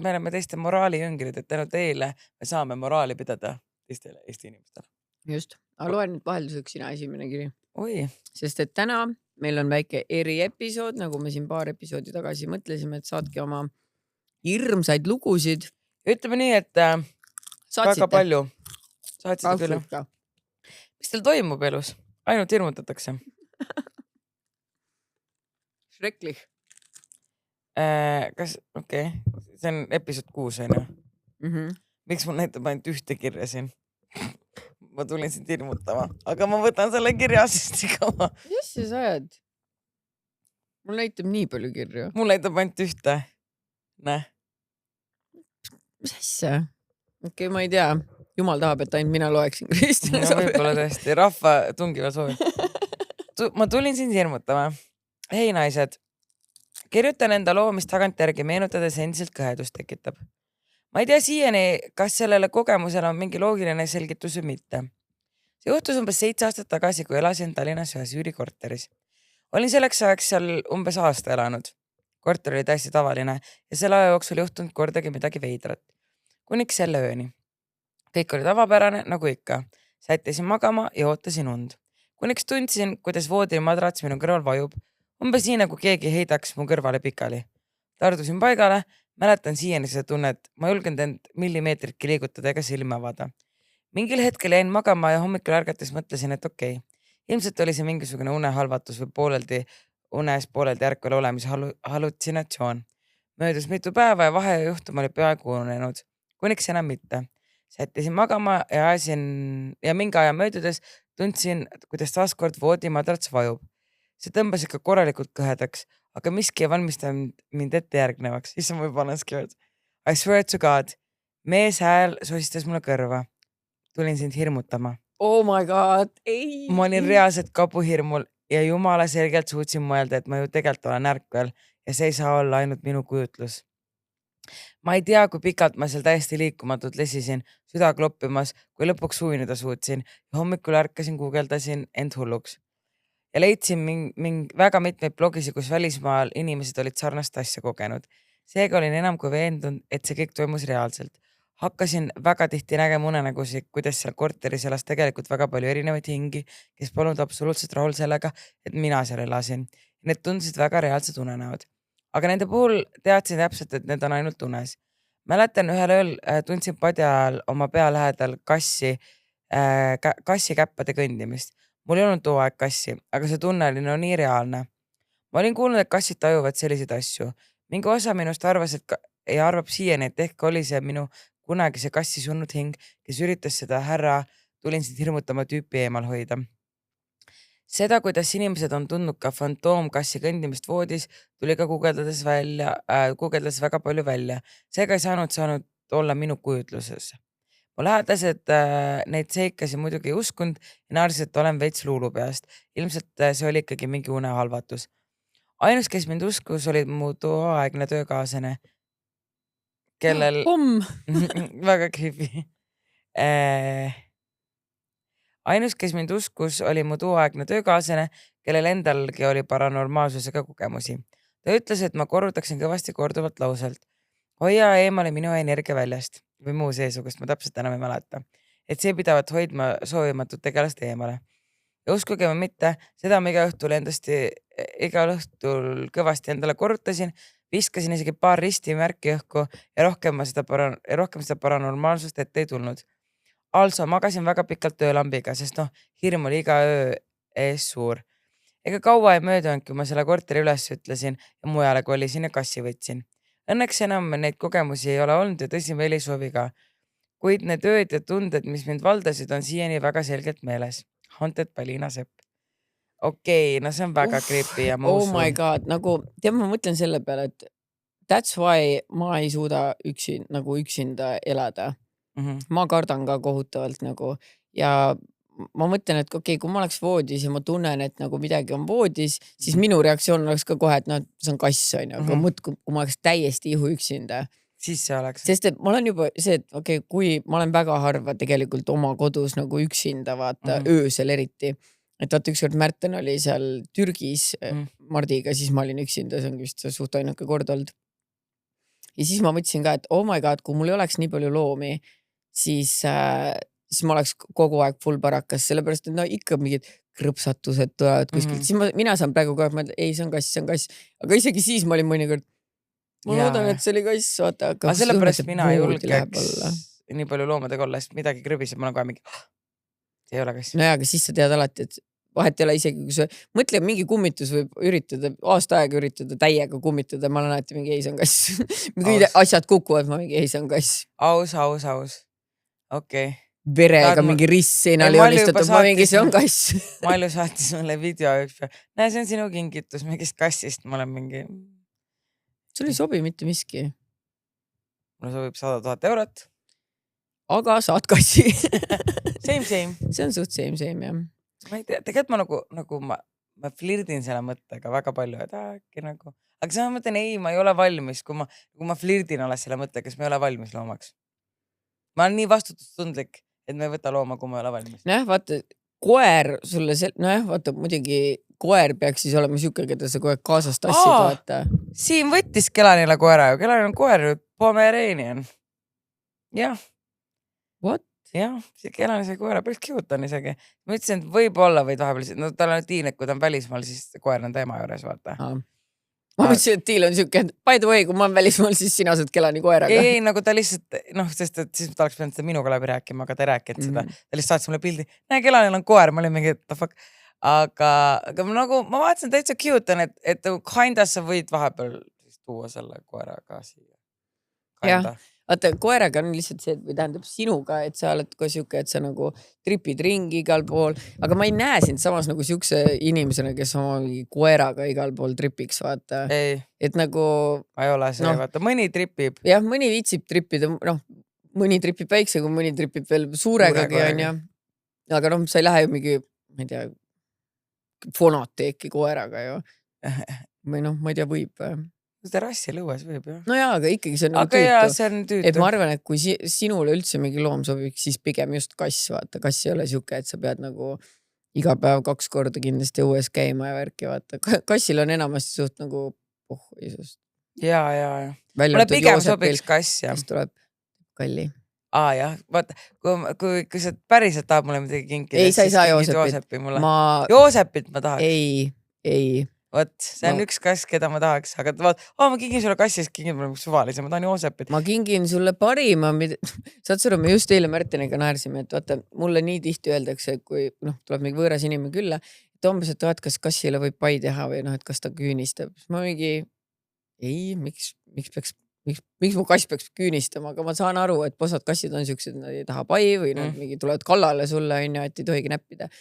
oleme teiste moraali jüngrid, et tänu teile me saame moraali pidada teistele Eesti inimestele. Just, aga loen nüüd vahelduseks sina esimene kiri. Oi. Sest et täna meil on väike eriepisood, nagu me siin paar episoodi tagasi mõtlesime, et saadki oma hirmsaid lugusid. Ütleme nii, et väga palju. Saatsite küll. Mis teil toimub elus? Ainult hirmutatakse. Schrecklich. Kas, okei. See on episood 6, on ju? Miks mul näitab ainult ühte kirja siin? Ma tulin sind hirmutama, aga ma võtan selle kirja sest kaua. Mis sa sajad? Mul näitab nii palju kirju. Mul näitab ainult ühte. Näe. Mis asja? Okei, ma ei tea. Jumal tahab, et ainult mina loeksin Kristjana. Võib-olla tõesti. Rahva tungiva soovi. Ma tulin sind hirmutama. Hei naised. Kirjutan enda loo, mis tagantjärgi meenutades endiselt kõhedust tekitab. Ma ei tea siiani, kas sellele kogemusele on mingi loogiline selgitus või mitte. See juhtus umbes 7 aastat tagasi, kui elasin Tallinnas ühes üürikorteris. Olin selleks ajaks seal umbes aasta elanud. Korter oli täiesti tavaline ja selle aja jooksul juhtunud kordagi midagi veidrat. Kuniks selle ööni. Kõik oli tavapärane, nagu ikka. Sättisin magama ja ootasin und. Kuniks tundsin, kuidas voodil madrats minu kõrval vajub. Umbes nii, nagu keegi heidaks mu kõrvale pikali. Tardusin paigale, mäletan siiani seda tunnet, ma julgenud end millimeetritki liigutada ega silma avada. Mingil hetkel jäin magama ja hommikul ärgates mõtlesin, et okei. Ilmselt oli see mingisugune unehalvatus või pooleldi ärkvel olemise hallutsinatsioon. Möödus mitu päeva ja vahejuhtum oli peaaegu unenenud. Kuniks enam mitte. Sättisin magama ja mingi aja möödudes tundsin, kuidas taaskord voodimadrats vajub. See tõmbas ikka korralikult kõhedaks, aga miski ei valmistanud mind ette järgnevaks. Issa ma juba olen scared. I swear to God. Mees hääl sosistas mulle kõrva. Tulin sind hirmutama. Oh my God, ei. Ma olin reaalselt kabuhirmul ja jumala selgelt suutsin mõelda, et ma ju tegelikult olen ärkvel ja see ei saa olla ainult minu kujutlus. Ma ei tea, kui pikalt ma seal täiesti liikumatult lesisin, süda kloppimas, kui lõpuks suvineda suutsin ja hommikul ärkasin, guugeldasin end hulluks. Ja leidsin väga mitmeid blogisi, kus välismaal inimesed olid sarnast asja kogenud. Seega olin enam kui veendunud, et see kõik toimus reaalselt. Hakkasin väga tihti nägema unenägusid, kuidas seal korteris elas tegelikult väga palju erinevaid hingi, kes polnud absoluutselt rahul sellega, et mina seal elasin. Need tundusid väga reaalsed unenäod. Aga nende puhul teadsin täpselt, et need on ainult unes. Mäletan ühel ööl tundsin padjal oma pea lähedal kassi käppade kõndimist. Mul ei olnud too aeg kassi, aga see tunne oli nii reaalne. Ma olin kuulnud, et kassid tajuvad selliseid asju. Mingi osa minust arvas, ja arvab siiani, et ehk oli see minu kunagise kassi surnud hing, kes üritas seda härra tulin sind hirmutama tüüpi eemal hoida. Seda, kuidas inimesed on tundnud ka fantoomkassi kõndimist voodis, tuli ka guugeldades väga palju välja. Seega ei saanud olla minu kujutluses. Mu lähedased neid seikasi muidugi ei uskunud ja naersid, et olen veits luulupeast. Ilmselt see oli ikkagi mingi unehalvatus. Ainus, kes mind uskus, oli mu toaaegne töökaaslane, kellel väga creepy. Ainus, kes mind uskus, oli mu toaaegne töökaaslane, kellel endalgi oli paranormaalsusega kogemusi. Ta ütles, et ma korrutaksin kõvasti korduvalt lauselt. Hoia eemale minu energia väljast või muu seesugust, ma täpselt enam ei mäleta. Et see pidavat hoidma soovimatut tegelast eemale. Ja uskuge või mitte, seda ma igal õhtul kõvasti endale korrutasin, viskasin isegi paar ristimärki õhku ja rohkem seda paranormaalsust ette ei tulnud. Also magasin väga pikalt töölambiga, sest hirm oli iga öö ees suur. Ega kaua ei möödunud, kui ma selle korteri üles ütlesin ja mujale kolisin ja kassi võtsin. Õnneks enam neid kogemusi ei ole olnud ja tõsi veel ei soovi ka. Kuid need ööd ja tunded, mis mind valdasid, on siiani väga selgelt meeles. Haunted by Liina Sepp. Okei, no see on väga creepy ja ma Oh usun. my god, nagu ma mõtlen selle peale, et that's why ma ei suuda üksinda elada. Ma kardan ka kohutavalt nagu ja ma mõtlen, et okei, kui ma oleks voodis ja ma tunnen, et nagu midagi on voodis, siis minu reaktsioon oleks ka kohe, et see on kass, on ju, aga kui ma oleks täiesti ihu üksinda. Siis see oleks. Sest et ma olen juba see, et okei, kui ma olen väga harva tegelikult oma kodus nagu üksinda, vaata öösel eriti. Et vaata ükskord Märten oli seal Türgis Mardiga, siis ma olin üksinda, see on vist suht ainuke kord olnud. Ja siis ma mõtlesin ka, et oh my god, kui mul ei oleks nii palju loomi, siis ma oleks kogu aeg full parakas, sellepärast, et ikka mingid krõpsatused tulevad kuskilt. Siis mina saan praegu kogu aeg, ei, see on kass. Aga isegi siis ma olin mõnikord, ma loodan, et see oli kass, vaata. Aga sellepärast mina ei julgeks nii palju loomadega olla, sest midagi krõbiseb, ma olen kohe mingi, see ei ole kass. No jaa, aga siis sa tead alati, et vahet ei ole isegi, kui sa mõtle, mingi kummitus võib üritada, aasta aega üritada täiega kummitada, ma olen alati mingi, ei, see on kass. Mingi asjad kukuvad, ma mingi, ei, see on kass. Aus. Okei. Verega mingi riss seinal joonistatud, ma mingi, see on kass. Mailu saatis mulle video, näe, see on sinu kingitus mingist kassist, ma olen mingi. Sul ei sobi mitte miski. Mulle sobib 100 000 eurot. Aga saad kassi. Same. See on suht same, jah. Ma ei tea, tegelikult ma flirdin selle mõttega väga palju, et äkki nagu. Aga see ma mõtlen, ei, ma ei ole valmis, kui ma flirdin alles selle mõttega, kas ma ei ole valmis loomaks. Ma olen nii vastutustundlik, et me ei võta looma, kui ma ei ole valmis. Nojah, vaata, koer sulle, vaata, muidugi koer peaks siis olema siuke, keda sa kohe kaasast tassid, vaata. Siin võttis Kelanile koera ju, Kelanil on koer, Pomeranian. Jah. What? Jah, see Kelani see koera, päris cute on isegi. Ma ütlesin, et võib-olla võid vahepeal, tal on tiil, et kui ta on välismaal, siis koer on tema juures, vaata. Ma mõtlesin, et tiil on siuke, by the way, kui ma olen välismaal, siis sina saad Kelani koeraga. Ei, nagu ta lihtsalt, sest et siis ta oleks pidanud seda minuga läbi rääkima, aga ta ei rääkinud seda. Ta lihtsalt saatis mulle pildi, näe, Kelanil on koer, ma olin mingi, the fuck. Aga nagu ma vaatasin täitsa cute on, et kinda sa võid vahepeal tuua selle koeraga siia. Jah. Vaata, koeraga on lihtsalt see, või tähendab sinuga, et sa oled ka siuke, et sa nagu tripid ringi igal pool, aga ma ei näe sind samas nagu siukse inimesena, kes oma koeraga igal pool tripiks, vaata. Ei. Et nagu. Ma ei ole see, vaata, mõni tripib. Jah, mõni viitsib tripida, mõni tripib väikse, kui mõni tripib veel suuregagi, on ja. Aga sa ei lähe ju mingi, ma ei tea, fonoteeki koeraga ju. Või ma ei tea, võib. Terrassi lõues võib, jah. No jaa, aga ikkagi see on aga jaa, see on tüütu. Et ma arvan, et kui sinule üldse mingi loom sobiks, siis pigem just kass, vaata. Kass ei ole siuke, et sa pead nagu iga päev 2 korda kindlasti õues käima ja värki, vaata. Kassil on enamasti suht nagu isust. Jaa. Mulle pigem sobiks kass, jah. Kas tuleb kalli? Jah, vaata, kui sa päriselt tahab mulle midagi kinkida. Ei, sa ei saa Joosepit. Joosepit ma tahaks. Ei. Vot, see on üks kass, keda ma tahaks, aga vaat, ma kingin sulle kassi, siis kingin mulle suvalise, ma tahan Joosepit. Ma kingin sulle parima, saad sõna, me just eile Märteniga naersime, et vaata, mulle nii tihti öeldakse, kui tuleb mingi võõras inimene külla, et umbes, et kas kassile võib pai teha või et kas ta küünistab. Ma mingi, ei, miks mu kass peaks küünistama, aga ma saan aru, et osad kassid on siuksed, nad ei taha pai või nad mingi tulevad kallale sulle, et ei tohigi näppida.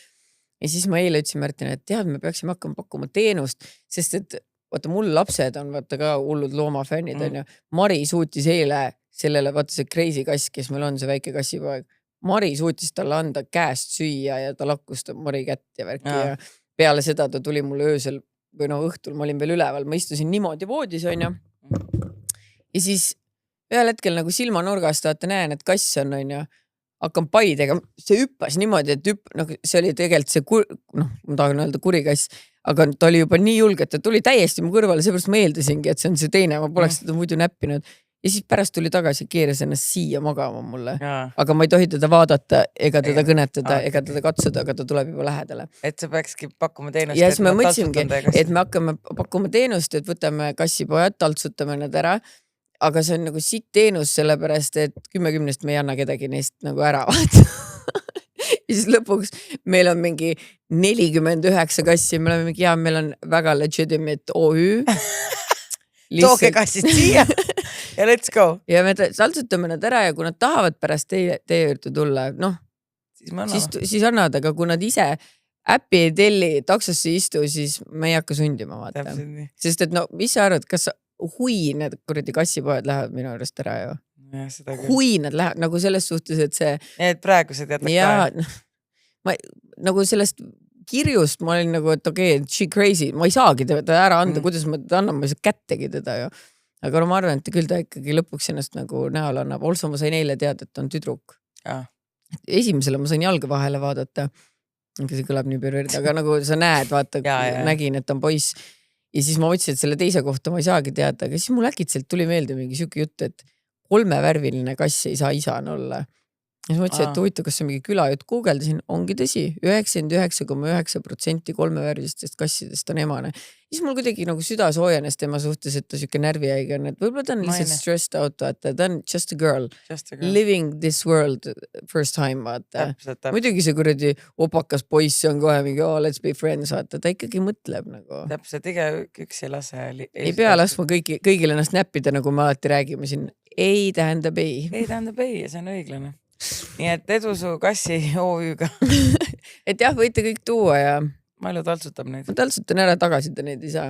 Ja siis ma eile ütlesin Märtini, et tead, me peaksime hakkama pakkuma teenust, sest et vaata, mul lapsed on vaata ka hullud loomafännid, on ju. Mari suutis eile sellele, vaata see crazy kass, kes meil on, see väike kassipoeg. Mari suutis talle anda käest süüa ja ta lakkus Mari kätt ja värki ja peale seda ta tuli mulle öösel või õhtul ma olin veel üleval, ma istusin niimoodi voodis, onju. Ja siis ühel hetkel nagu silmanurgast vaata näen, et kass on, onju, hakkan paidega, see hüppas niimoodi, et see oli tegelikult see, ma tahan öelda kurikass, aga ta oli juba nii julge, et ta tuli täiesti mu kõrvale, seepärast ma eeldasingi, et see on see teine, ma poleks teda muidu näppinud. Ja siis pärast tuli tagasi, keeras ennast siia magama mulle. Aga ma ei tohi teda vaadata ega teda kõnetada ega teda katsuda, aga ta tuleb juba lähedale. Et sa peakski pakkuma teenust. Ja siis me mõtlesimegi, et me hakkame pakkuma teenust, et võtame kassipojad, taltsutame nad ära. Aga see on nagu sitt teenus sellepärast, et 10-10 me ei anna kedagi neist nagu ära vaata. Ja siis lõpuks meil on mingi 49 kassi, me oleme mingi, meil on väga legitimate OÜ. Tooge kassid siia ja let's go. Ja me taltsutame nad ära ja kui nad tahavad pärast teie juurde tulla, siis annavad, aga kui nad ise äppi ei telli, taksosse istu, siis me ei hakka sundima vaata. Sest et mis sa arvad, kas need kuradi kassipojad lähevad minu juurest ära ju? Hui nad lähevad nagu selles suhtes, et see... Et praegu see tead ka. Nagu sellest kirjust ma olin nagu, et okei, she crazy, ma ei saagi teda ära anda, kuidas ma teda annan, ma ei saa kättegi teda ju. Aga ma arvan, et küll ta ikkagi lõpuks ennast nagu näol annab. Also ma sain eile teada, et on tüdruk. Esimesele ma sain jalga vahele vaadata. See kõlab nii perverdi, aga nagu sa näed, vaata, nägin, et on poiss. Ja siis ma mõtlesin, et selle teise kohta ma ei saagi teada, aga siis mul äkitselt tuli meelde mingi siuke jutt, et 3-värviline kass ei saa isana olla. Ja siis mõtlesin, et huvitav, kas see mingi külajutt guugeldasin, ongi tõsi, 99,9% 3-värvilistest kassidest on emane. Siis mul kuidagi nagu süda soojenes tema suhtes, et ta siuke närvihaige on, et võib-olla ta on lihtsalt stressed out, vaata, ta on just a girl, living this world first time, vaata. Muidugi see kuradi opakas poiss on kohe mingi, let's be friends, vaata, ta ikkagi mõtleb nagu. Täpselt, iga üks ei lase. Ei pea laskma kõigil ennast näppida, nagu me alati räägime siin. Ei tähendab ei. Ei tähendab ei ja see on õiglane. Nii et edu su kassi OÜ-ga. Et jah, võite kõik tuua ja... Ma elu taltsutab neid. Ma taltsutan ära, tagasi ta neid ei saa.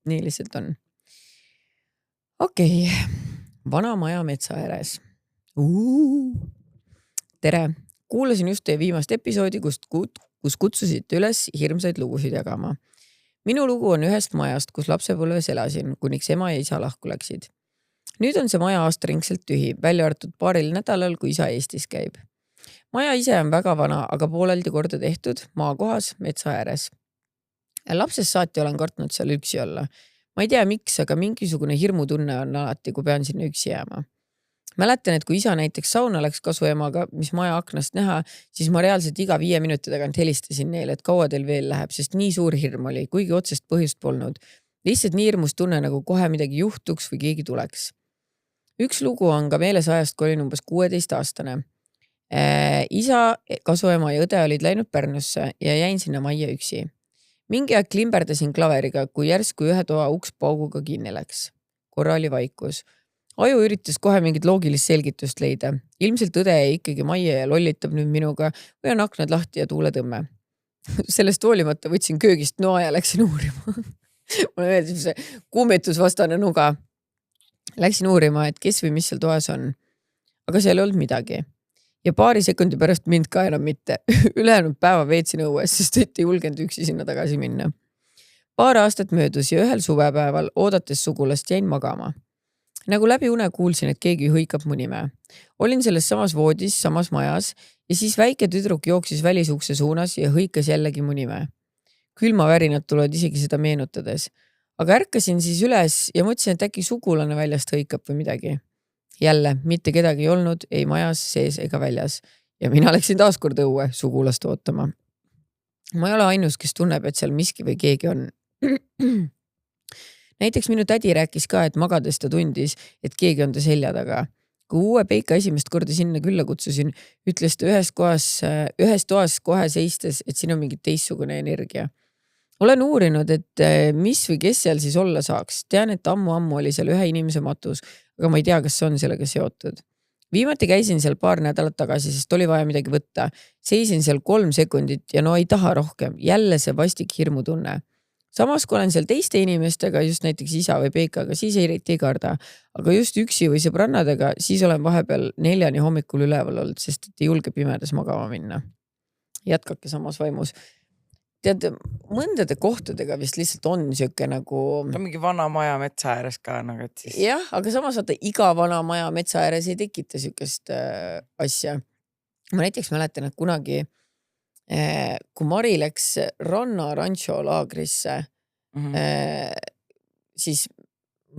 Nii lihtsalt on. Okei. Vana maja metsa ääres. Tere. Kuulasin just teie viimast episoodi, kus kutsusite üles hirmsaid lugusid jagama. Minu lugu on ühest majast, kus lapsepõlves elasin, kuniks ema ja isa lahku läksid. Nüüd on see maja aastaringselt tühi, välja arvatud paaril nädalal, kui isa Eestis käib. Maja ise on väga vana, aga pooleldi korda tehtud, maakohas, metsa ääres. Lapsest saati olen kartnud seal üksi olla. Ma ei tea miks, aga mingisugune hirmutunne on alati, kui pean sinna üksi jääma. Mäletan, et kui isa näiteks sauna läks kasuemaga, mis maja aknast näha, siis ma reaalselt iga 5 minuti tagant helistasin neile, et kaua teil veel läheb, sest nii suur hirm oli, kuigi otsest põhjust polnud. Lihtsalt nii hirmus tunne, nagu kohe midagi juhtuks või keegi tuleks. Üks lugu on ka meeles ajast, kui olin umbes 16-aastane. Isa, kasuema ja õde olid läinud Pärnusse ja jäin sinna majja üksi. Mingi aeg klimberdasin klaveriga, kui järsku ühe toa uks pauguga kinni läks. Korra oli vaikus. Aju üritas kohe mingit loogilist selgitust leida. Ilmselt õde jäi ikkagi majja ja lollitab nüüd minuga või on aknad lahti ja tuuletõmme. Sellest hoolimata võtsin köögist noa ja läksin uurima. Mulle meeldib see kummitusvastane nuga. Läksin uurima, et kes või mis seal toas on. Aga seal ei olnud midagi. Ja paari sekundi pärast mind ka enam mitte. Ülejäänud päeva veetsin õues, sest ei julgenud üksi sinna tagasi minna. Paar aastat möödus ja ühel suvepäeval oodates sugulast jäin magama. Nagu läbi une kuulsin, et keegi hõikab mu nime. Olin selles samas voodis, samas majas ja siis väike tüdruk jooksis välisukse suunas ja hõikas jällegi mu nime. Külmavärinad tulevad isegi seda meenutades. Aga ärkasin siis üles ja mõtlesin, et äkki sugulane väljast hõikab või midagi. Jälle, mitte kedagi ei olnud, ei majas, sees ega väljas. Ja mina läksin taaskord õue sugulast ootama. Ma ei ole ainus, kes tunneb, et seal miski või keegi on. Näiteks minu tädi rääkis ka, et magades ta tundis, et keegi on ta selja taga. Kui uue Peika esimest korda sinna külla kutsusin, ütles ta ühes toas kohe seistes, et siin on mingi teistsugune energia. Olen uurinud, et mis või kes seal siis olla saaks. Tean, et ammu oli seal ühe inimese matus, aga ma ei tea, kas see on sellega seotud. Viimati käisin seal paar nädalat tagasi, sest oli vaja midagi võtta. Seisin seal 3 sekundit ja no ei taha rohkem. Jälle see vastik hirmutunne. samas kui olen seal teiste inimestega, just näiteks isa või Peikaga, siis eriti ei karda. Aga just üksi või sõbrannadega, siis olen vahepeal 4 hommikul üleval olnud, sest et ei julge pimedas magama minna. Jätkake samas vaimus. Tead, mõndade kohtadega vist lihtsalt on siuke nagu... Ta mingi vana maja metsa ääres ka nagu, et siis... Jah, aga samas vaata, iga vana maja metsa ääres ei tekita siukest asja. Ma näiteks mäletan, et kunagi, kui Mari läks Ranna Rancho laagrisse, siis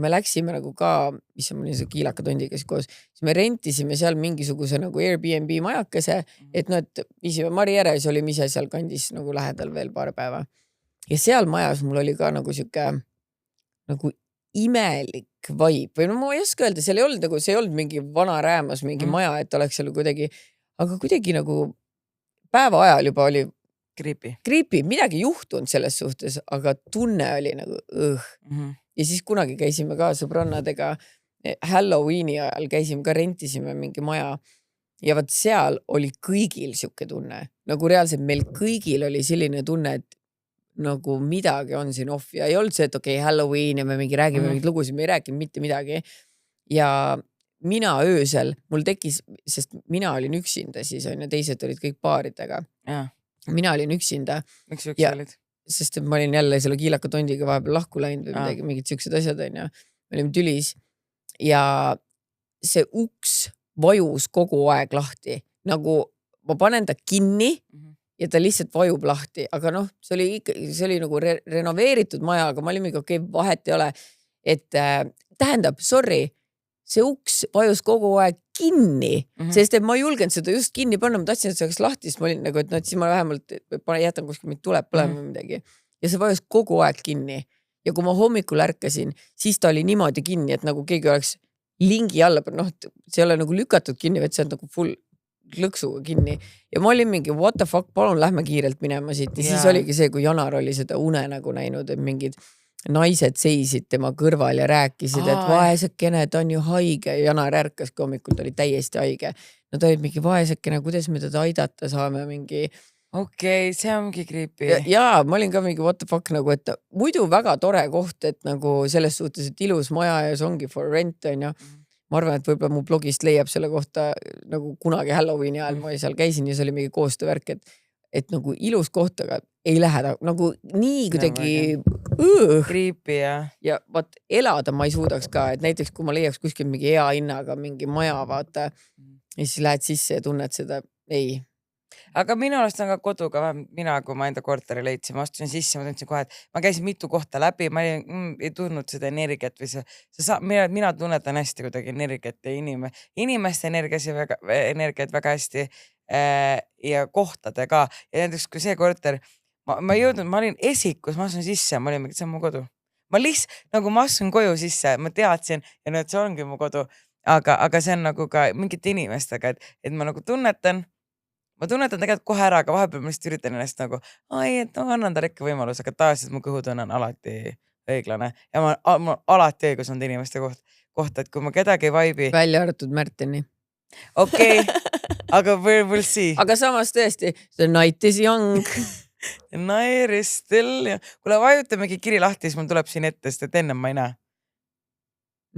me läksime nagu ka, mis on mul see kiilaka tondiga koos, siis me rentisime seal mingisuguse nagu Airbnb majakese, et no, et viisime Mari ära ja siis olime ise seal kandis nagu lähedal veel paar päeva. Ja seal majas mul oli ka nagu siuke nagu imelik vibe või no ma ei oska öelda, seal ei olnud nagu, see ei olnud mingi vana räämas, mingi maja, et oleks seal kuidagi, aga kuidagi nagu päeva ajal juba oli creepy, midagi juhtunud selles suhtes, aga tunne oli nagu Ja siis kunagi käisime ka sõbrannadega Halloweeni ajal, käisime ka, rentisime mingi maja ja vaat seal oli kõigil siuke tunne. Nagu reaalselt meil kõigil oli selline tunne, et nagu midagi on siin off ja ei olnud see, et okei, Halloween ja me mingi räägime mingid lugusid, me ei rääkinud mitte midagi. Ja mina öösel, mul tekkis, sest mina olin üksinda siis on ja teised olid kõik paaridega. Mina olin üksinda. Miks üksi olid? Sest ma olin jälle selle kiilaka tondiga vahepeal lahku läinud või midagi, mingid siuksed asjad on ja me olime tülis ja see uks vajus kogu aeg lahti, nagu ma panen ta kinni ja ta lihtsalt vajub lahti, aga noh, see oli nagu renoveeritud maja, aga ma olin mingi okei, vahet ei ole, et tähendab, sorry, see uks vajus kogu aeg kinni, sest et ma ei julgenud seda just kinni panna, ma tahtsin, et see oleks lahti, sest ma olin nagu, et no, et siis ma vähemalt jätan kuskil mind tuleb põlema või midagi. Ja see vajus kogu aeg kinni. Ja kui ma hommikul ärkasin, siis ta oli niimoodi kinni, et nagu keegi oleks lingi alla, noh, see ei ole nagu lükatud kinni, vaid see on nagu full lõksuga kinni. Ja ma olin mingi, what the fuck, palun lähme kiirelt minema siit. Ja siis oligi see, kui Janar oli seda une nagu näinud, et mingid naised seisid tema kõrval ja rääkisid, et vaesekene, ta on ju haige. Janar ärkas, kui hommikul ta oli täiesti haige. Nad olid mingi vaesekene, kuidas me teda aidata saame mingi... Okei, see ongi creepy. Ja ma olin ka mingi what the fuck nagu, et muidu väga tore koht, et nagu selles suhtes, et ilus maja ja see ongi for rent on ja ma arvan, et võib-olla mu blogist leiab selle kohta nagu kunagi Halloweeni ajal ma seal käisin ja see oli mingi koostöövärk, et nagu ilus koht, aga ei lähe nagu nii kuidagi creepy ja vaat elada ma ei suudaks ka, et näiteks kui ma leiaks kuskil mingi hea hinnaga mingi maja, vaata ja siis lähed sisse ja tunned seda, ei. Aga minu arust on ka koduga, mina, kui ma enda korteri leidsin, ma astusin sisse, ma tundsin kohe, et ma käisin mitu kohta läbi, ma ei tundnud seda energiat või mina tunnetan hästi kuidagi energiat ja inimeste energiat väga hästi ja kohtade ka. Ja näiteks kui see korter, ma ei jõudnud, ma olin esikus, ma asun sisse, ma olin mingi, see on mu kodu. Ma nagu ma asun koju sisse, ma teadsin ja nüüd see ongi mu kodu, aga see on nagu ka mingite inimestega, et ma nagu tunnetan tegelikult kohe ära, aga vahepeal ma lihtsalt üritan ennast nagu, et no annan talle ikka võimalus, aga tavaliselt mu kõhutunne on alati õiglane ja ma alati õigus on inimeste kohta, et kui ma kedagi ei vaibi. Välja arvatud Märteni. Okei, aga we'll see. Aga samas tõesti, the night is young. Night is still. Kule vajutamegi kiri lahti, siis mul tuleb siin ette, sest et ennem ma ei näe.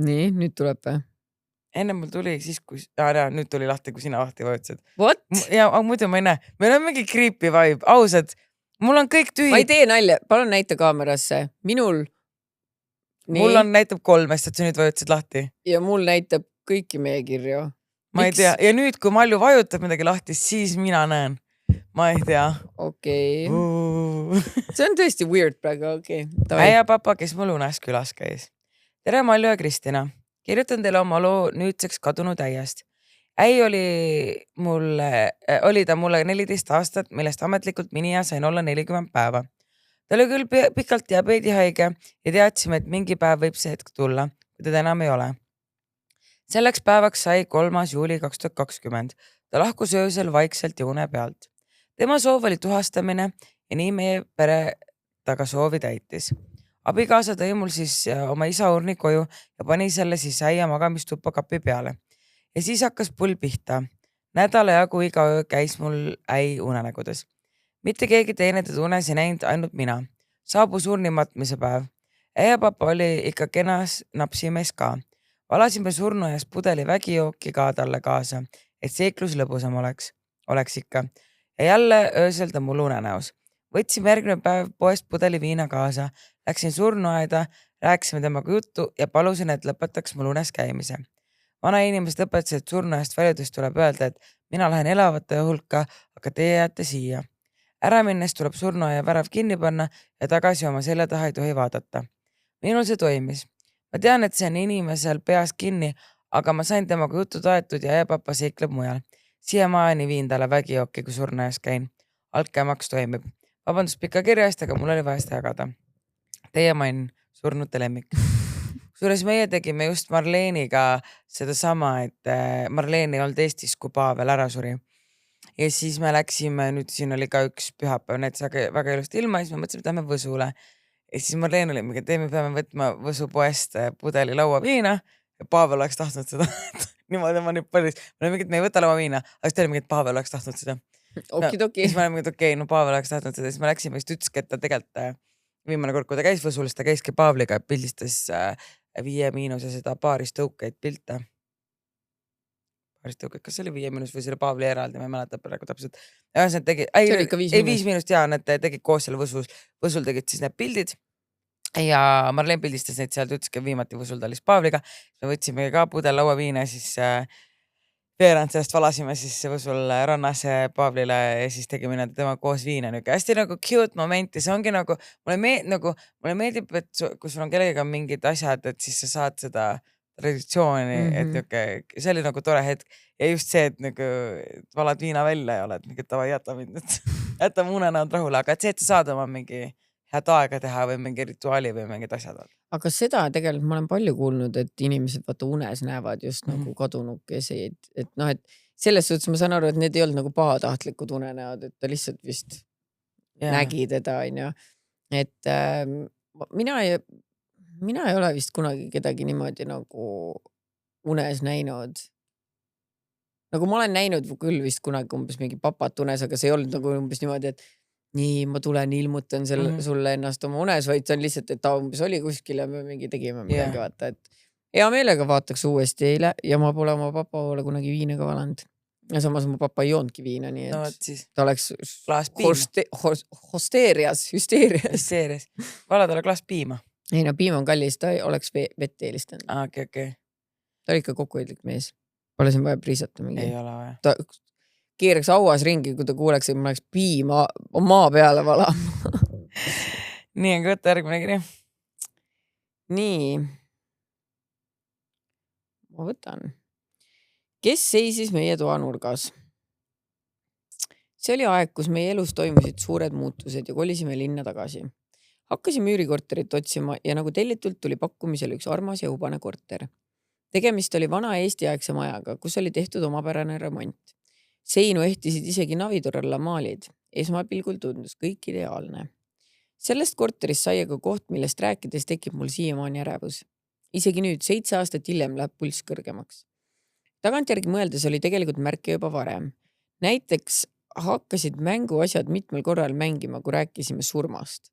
Nii, nüüd tuleb või? Enne mul tuli siis, kui nüüd tuli lahti, kui sina lahti vajutasid. What? Ja muidu ma ei näe. Meil on mingi creepy vibe, ausad. Mul on kõik tühi. Ma ei tee nalja, palun näita kaamerasse. Minul. Mul on näitab 3, sest sa nüüd vajutasid lahti. Ja mul näitab kõiki meie kirju. Ma ei tea. Ja nüüd, kui Malju vajutab midagi lahti, siis mina näen. Ma ei tea. Okei. See on tõesti weird praegu, okei. Äia papa, kes mul unes külas käis. Tere Malju ja Kristina. Kirjutan teile oma loo nüüdseks kadunud äiast. Äi oli ta mulle 14 aastat, millest ametlikult minija sain olla 40 päeva. Ta oli küll pikalt diabeedihaige ja teadsime, et mingi päev võib see hetk tulla, kui teda enam ei ole. Selleks päevaks sai 3. juuli 2020. Ta lahkus öösel vaikselt ja une pealt. Tema soov oli tuhastamine ja nii meie pere taga soovi täitis. Abikaasa tõi mul siis oma isa urni koju ja pani selle siis äia magamistuppa kapi peale. Ja siis hakkas pull pihta. Nädala jagu iga öö käis mul äi unenägudes. Mitte keegi teine teda unes ei näinud, ainult mina. Saabus urnimatmise päev. Papa oli ikka kenas napsimees ka. Valasime surnuaias pudeli vägijooki ka talle kaasa, et seiklus lõbusam oleks ikka. Ja jälle öösel ta mul unenäos. Võtsime järgmine päev poest pudeli viina kaasa, läksin surnuaeda, rääkisime temaga juttu ja palusin, et lõpetaks mul unes käimise. Vana inimesed õpetasid, et surnuaiast väljudest tuleb öelda, et mina lähen elavate hulka, aga teie jääte siia. Ära minnes tuleb surnuaia värav kinni panna ja tagasi oma selja taha ei tohi vaadata. Minul see toimis. Ma tean, et see on inimesel peas kinni, aga ma sain temaga juttu taetud ja papa seikleb mujal. Siiamaani viin talle vägijooki, kui surnuaias käin. Altkäemaks toimib. Vabandust pika kirja eest, aga mul oli vaja seda jagada. Teie main surnute lemmik. Suures meie tegime just Marleeniga sedasama, et Marleen ei olnud Eestis, kui Pavel ära suri. Ja siis me läksime, nüüd siin oli ka üks pühapäev, näiteks väga ilusti ilma, siis me mõtlesime, et lähme Võsule. Ja siis Marleen oli mingi, et me peame võtma Võsu poest pudeli lauaviina ja Pavel oleks tahtnud seda. Niimoodi ma nüüd põlis. Me oleme mingi, et me ei võta lauaviina, aga siis teile mingi, et Pavel oleks tahtnud seda. Okidoki. Siis me oleme mingi, et okei, no Pavel oleks tahtnud seda. Siis me läksime, siis ütleski, et ta tegelikult viimane kord, kui ta käis Võsul, ta käiski Pavliga, pildistas 5- seda paaris tõukeid pilte. Kas see oli 5- või selle Pavli eraldi, ma ei mäleta praegu täpselt. See tegi, ei 5- ja nad tegid koos selle Võsul tegid siis need pildid ja Marleen pildistas neid seal, ta ütleski viimati Võsul ta oli Pavliga. Me võtsime ka pudel lauaviina ja siis veerand sellest valasime siis Võsul rannas Pavlile ja siis tegime tema koos viina. Hästi nagu cute moment ja see ongi nagu, mulle meeldib, et kui sul on kellega mingid asjad, et siis sa saad seda traditsiooni, et see oli nagu tore hetk ja just see, et nagu valad viina välja ja oled mingi tava jäta mind, jäta mu unenäod rahule, aga et see, et sa saad oma mingi head aega teha või mingi rituaali või mingid asjad. Aga seda tegelikult ma olen palju kuulnud, et inimesed vaata unes näevad just nagu kadunukeseid, et noh, et selles suhtes ma saan aru, et need ei olnud nagu pahatahtlikud unenäod, et ta lihtsalt vist nägi teda, onju. Et mina ei ole vist kunagi kedagi niimoodi nagu unes näinud. Nagu ma olen näinud küll vist kunagi umbes mingi papat unes, aga see ei olnud nagu umbes niimoodi, et nii ma tulen, ilmutan sulle ennast oma unes, vaid see on lihtsalt, et ta umbes oli kuskil ja me mingi tegime midagi vaata, et hea meelega vaataks uuesti eile ja ma pole oma papa poole kunagi viina ka valanud. Ja samas mu papa ei joonudki viina, nii et ta oleks hüsteerias. Vala talle klaas piima. Ei no piim on kallis, ta oleks vett eelistanud. Okay. Ta oli ikka kokkuhoidlik mees. Pole siin vaja priisata mingi. Ei ole vaja. Ta keeraks hauas ringi, kui ta kuuleks, et ma oleks piima maa peale valama. Nii on võtta järgmine kiri. Nii. Ma võtan. Kes seisis meie toanurgas? See oli aeg, kus meie elus toimusid suured muutused ja kolisime linna tagasi. Hakkasime üürikorterit otsima ja nagu tellitult tuli pakkumisel üks armas ja ubane korter. Tegemist oli vana Eesti aegse majaga, kus oli tehtud omapärane remont. Seinu ehtisid isegi navituralla maalid. Esmapilgul tundus kõik ideaalne. Sellest korterist sai aga koht, millest rääkides tekib mul siiamaani ärevus. Isegi nüüd 7 aastat hiljem läheb pulss kõrgemaks. Tagantjärgi mõeldes oli tegelikult märke juba varem. Näiteks hakkasid mänguasjad mitmel korral mängima, kui rääkisime surmast.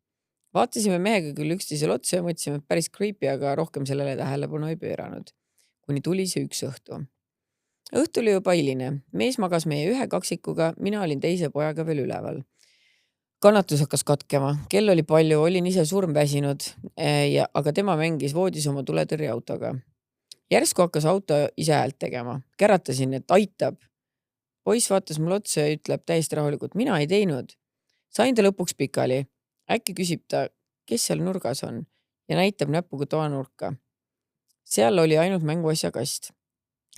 Vaatasime mehega küll üksteisel otsa ja mõtlesime päris creepy, aga rohkem sellele tähelepanu ei pööranud. Kuni tuli see üks õhtu. Õhtu oli juba hiline. Mees magas meie ühe kaksikuga, mina olin teise pojaga veel üleval. Kannatus hakkas katkema. Kell oli palju, olin ise surmväsinud, aga tema mängis voodis oma tuletõrjeautoga. Järsku hakkas auto ise häält tegema. Käratasin, et aitab. Poiss vaatas mul otsa ja ütleb täiesti rahulikult, mina ei teinud. Sain ta lõpuks pikali. Äkki küsib ta, kes seal nurgas on ja näitab näpuga toanurka. Seal oli ainult mänguasja kast.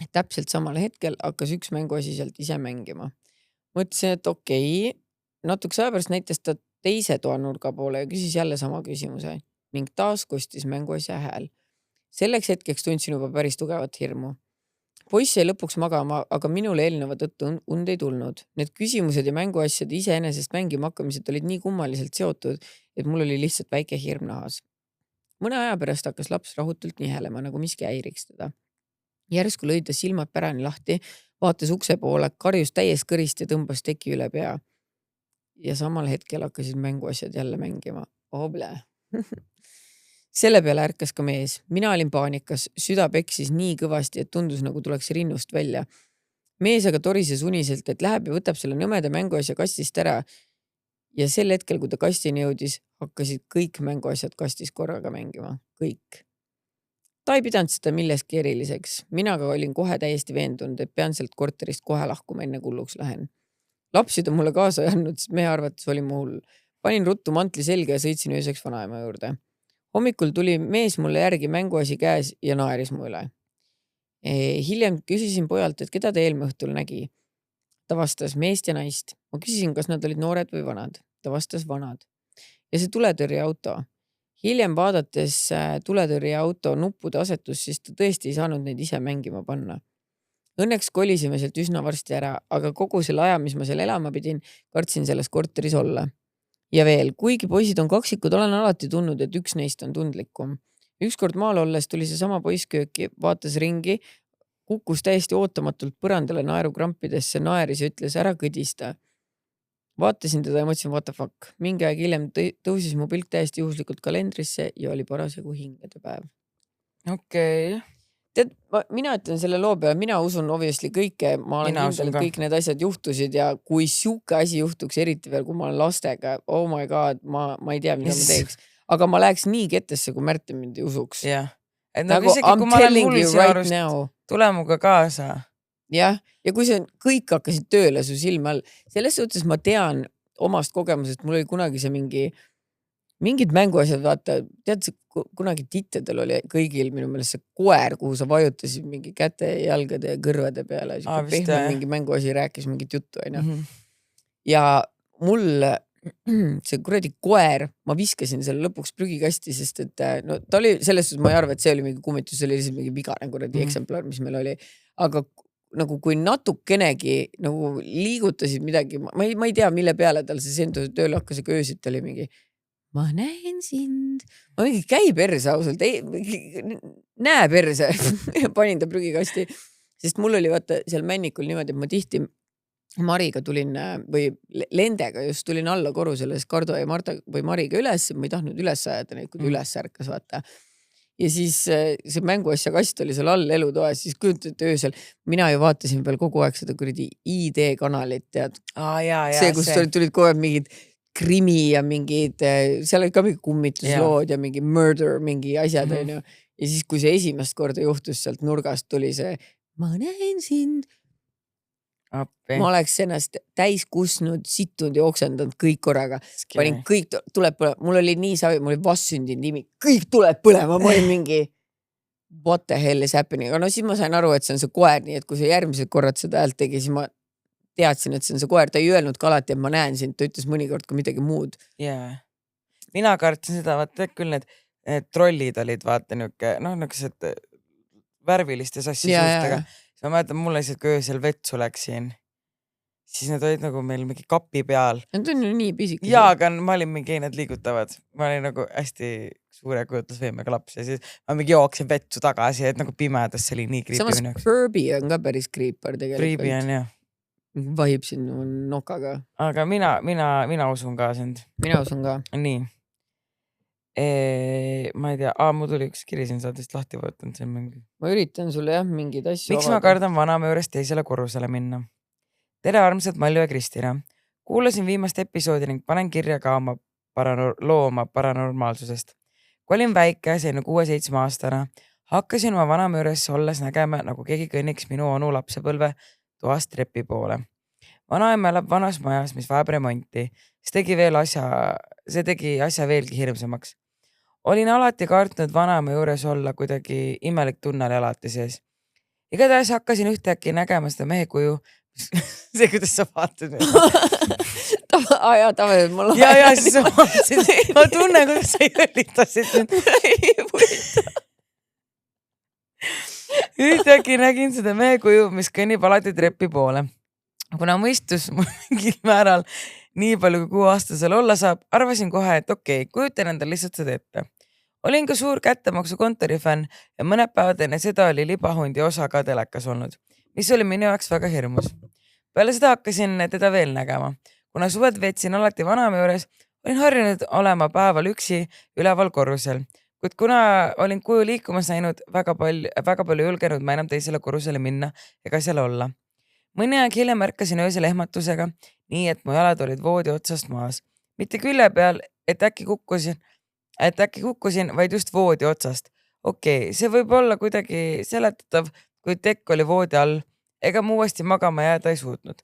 Täpselt samal hetkel hakkas üks mänguasi sealt ise mängima. Mõtlesin, et okei. Natuks aja pärast näitas ta teise toanurga poole ja küsis jälle sama küsimuse ning taas kostis mänguasja hääl. Selleks hetkeks tundsin juba päris tugevat hirmu. Poiss jäi lõpuks magama, aga minule eelneva tõttu und ei tulnud. Need küsimused ja mänguasjad iseenesest mängima hakkamised olid nii kummaliselt seotud, et mul oli lihtsalt väike hirm nahas. Mõne aja pärast hakkas laps rahutult nihelema, nagu miski häiriks teda. Järsku lõi ta silmad pärani lahti, vaatas ukse poole, karjus täies kõrist ja tõmbas teki üle pea. Ja samal hetkel hakkasid mänguasjad jälle mängima. Oble. Selle peale ärkas ka mees. Mina olin paanikas, süda peksis nii kõvasti, et tundus nagu tuleks rinnust välja. Mees aga torises uniselt, et läheb ja võtab selle nõmeda mänguasja kastist ära. Ja sel hetkel, kui ta kastini jõudis, hakkasid kõik mänguasjad kastis korraga mängima. Kõik. Ta ei pidanud seda milleski eriliseks. Mina aga olin kohe täiesti veendunud, et pean sealt korterist kohe lahkuma enne kulluks lähen. Lapsi ta mulle kaasa ei andnud, sest meie arvates oli mu hull. Panin ruttu mantli selga ja sõitsin ööseks vanaema juurde. Hommikul tuli mees mulle järgi mänguasi käes ja naeris mu üle. Hiljem küsisin pojalt, et keda ta eelmine õhtul nägi. Ta vastas meest ja naist. Ma küsisin, kas nad olid noored või vanad. Ta vastas vanad. Ja see tuletõrjeauto. Hiljem vaadates tuletõrjeauto nuppude asetus, siis ta tõesti ei saanud neid ise mängima panna. Õnneks kolisime sealt üsna varsti ära, aga kogu selle aja, mis ma seal elama pidin, kartsin selles korteris olla. Ja veel, kuigi poisid on kaksikud, olen alati tundnud, et üks neist on tundlikum. Ükskord maal olles tuli see sama poiss kööki, vaatas ringi, kukkus täiesti ootamatult põrandale naerukrampidesse, naeris ja ütles, ära kõdista. Vaatasin teda ja mõtlesin, what the fuck. Mingi aeg hiljem tõusis mu pilk täiesti juhuslikult kalendrisse ja oli parasjagu hingedepäev. Okei. Tead, mina ütlen selle loo peale, mina usun obviously kõike, ma olen kindel, et kõik need asjad juhtusid ja kui siuke asi juhtuks, eriti veel, kui ma olen lastega, oh my god, ma ei tea, mida ma teeks. Aga ma läheks nii kettesse, kui Märten mind ei usuks. Jah. Et nagu isegi, kui ma olen hull sinu arust, tule muga kaasa. Jah, ja kui see kõik hakkasid tööle su silme all, selles suhtes ma tean omast kogemusest, mul oli kunagi see mingid mänguasjad, vaata, tead, kunagi tittedel oli kõigil minu meelest see koer, kuhu sa vajutasid mingi käte, jalgade ja kõrvade peale. Pehme mingi mänguasi rääkis mingit juttu. Ja mul see kuradi koer, ma viskasin selle lõpuks prügikasti, sest et no, ta oli selles suhtes, ma ei arva, et see oli mingi kummitus, see oli lihtsalt mingi vigane kuradi eksemplar, mis meil oli. Aga nagu kui natukenegi nagu liigutasid midagi, ma ei tea, mille peale tal see sendu tööle hakkas, aga öösit oli mingi ma näen sind. Ma mingi käi perse ausalt. Näe perse. Panin ta prügikasti. Sest mul oli vaata seal männikul niimoodi, et ma tihti Mariga tulin või lendega just tulin alla korrusele, sest Kardo ja Marta või Mariga üles, ma ei tahtnud üles ajada neid, kui ta üles ärkas, vaata. Ja siis see mänguasja kast oli seal all elutoas, siis kujutad öösel. Mina ju vaatasin veel kogu aeg seda kuradi ID-kanalit, tead. See, kus tulid kogu aeg mingid krimi ja mingid, seal oli ka mingi kummituslood ja mingi murder, mingi asjad. Ja siis, kui see esimest korda juhtus sealt nurgast, tuli see ma näen sind. Ma oleks ennast täis kusnud, situnud ja oksendanud kõik korraga. Panin kõik tuleb põlema. Mul oli nii savi, mul oli vastsündinud nimi. Kõik tuleb põlema. Ma olin mingi what the hell is happening. Aga no siis ma sain aru, et see on see koer, nii et kui see järgmised korrad seda häält tegi, siis ma teadsin, et see on see koer. Ta ei öelnud ka alati, et ma näen sind. Ta ütles mõnikord ka midagi muud. Mina kartsin seda, vaata küll need trollid olid, vaata niuke, noh, niukesed värviliste sassi suustega. Ma mäletan, mul lihtsalt, kui öösel vetsu läksin, siis need olid nagu meil mingi kapi peal. Need on ju nii pisik. Jaa, aga ma olin mingi, need liigutavad. Ma olin nagu hästi suure kujutlusvõimega laps ja siis ma mingi jooksin vetsu tagasi, et nagu pimedas see oli nii kriipi. Samas Furby on ka päris kriipar tegelikult. Kriipi on, jah. Vahib siin nokaga. Aga mina usun ka sind. Mina usun ka. Nii. Ma ei tea, mu tuli üks kiri siin saadest lahti võtanud seal mingi. Ma üritan sulle jah mingid asju Miks ma kardan vanaema juures teisele korrusele minna? Tere armsad Malju ja Kristina. Kuulasin viimast episoodi ning panen kirja ka oma looma paranormaalsusest. Kui olin väike, selline 6-7 aastana, hakkasin oma vanaema juures olles nägema, nagu keegi kõnniks minu onu lapsepõlve toast trepi poole. Vanaema elab vanas majas, mis vajab remonti. See tegi asja veelgi hirmsamaks. Olin alati kartnud vanaema juures olla kuidagi imelik tunnel alati sees. Igatahes hakkasin ühtäkki nägema seda mehe kuju. See, kuidas sa vaatad. Tavaliselt mul ja, siis ma vaatasin. Ma tunnen, kuidas sa jõllitasid. Ühtäkki nägin seda mehe kuju, mis kõnnib alati trepi poole. Kuna mõistus mul mingil määral nii palju kui 6-aastasel olla saab, arvasin kohe, et okei, kujutan endal lihtsalt seda ette. Olin ka suur kättemaksu kontori fänn ja mõned päevad enne seda oli libahundi osa ka telekas olnud, mis oli minu jaoks väga hirmus. Peale seda hakkasin teda veel nägema. Kuna suved veetsin alati vanaema juures, Olin harjunud olema päeval üksi üleval korrusel, kuid kuna olin kuju liikumas näinud väga palju julgenud ma enam teisele korrusele minna ega seal olla. Mõni aeg hiljem märkasin öösel ehmatusega, nii et mu jalad olid voodi otsast maas. Mitte külje peal, et äkki kukkusin, vaid just voodi otsast. Okei, see võib olla kuidagi seletatav, kui tekk oli voodi all, ega ma uuesti magama jääda ei suutnud.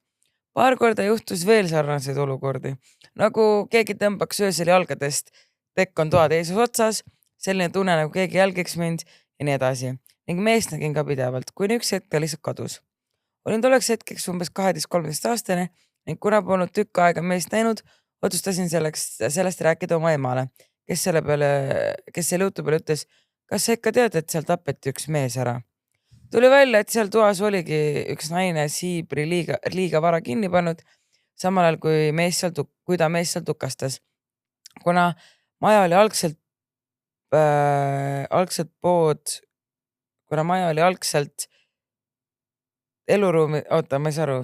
Paar korda juhtus veel sarnaseid olukordi, nagu keegi tõmbaks öösel jalgadest, tekk on toa teises otsas, selline tunne nagu keegi jälgiks mind ja nii edasi. Ning meest nägin ka pidevalt, kuni üks hetk ta lihtsalt kadus. Olin tolleks hetkeks umbes 12-13 aastane ning kuna polnud tükk aega meest näinud, otsustasin sellest rääkida oma emale, kes selle jutu peale ütles, kas sa ikka tead, et seal tapeti üks mees ära? Tuli välja, et seal toas oligi üks naine siibri liiga vara kinni pannud, samal ajal kui ta mees seal tukastas. Kuna maja oli algselt eluruumi, ma ei saa aru,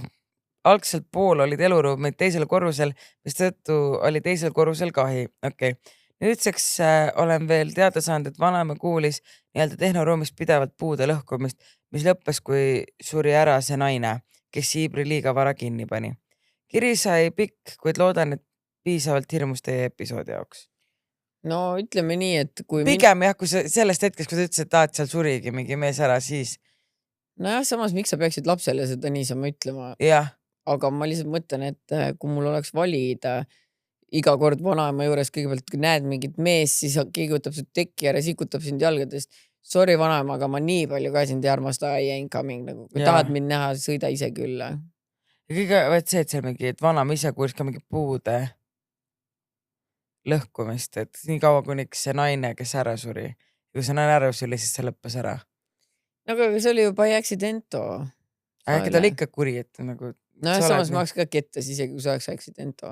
algselt pool olid eluruumid teisel korrusel, mis tõttu oli teisel korrusel kahi. Okei. Nüüdseks olen veel teada saanud, et vanaema kuulis nii-öelda tehnoruumis pidevalt puude lõhkumist, mis lõppes, kui suri ära see naine, kes siibri liiga vara kinni pani. Kiri sai pikk, kuid loodan, et piisavalt hirmus teie episoodi jaoks. No ütleme nii, et kui Pigem jah, kui sellest hetkest, kui sa ütlesid, et seal surigi mingi mees ära, siis nojah, samas miks sa peaksid lapsele seda niisama ütlema? jah. Aga ma lihtsalt mõtlen, et kui mul oleks valida iga kord vanaema juures kõigepealt, kui näed mingit mees, siis keegi võtab su tekki ära, sikutab sind jalgadest. Sorry vanaema, aga ma nii palju ka sind ei armasta, I ain't coming. Nagu, kui tahad mind näha, sõida ise küll. Ja kõige võt see, et seal mingi, et vanaema ise kuulis ka mingi puude lõhkumist, et nii kaua kuniks see naine, kes ära suri. Kui see naine ära suri, siis see lõppes ära. Aga see oli juba accidento. Äkki ta oli ikka kuri, et nagu... No samas ma oleks ka kettas isegi, kui see oleks accidento.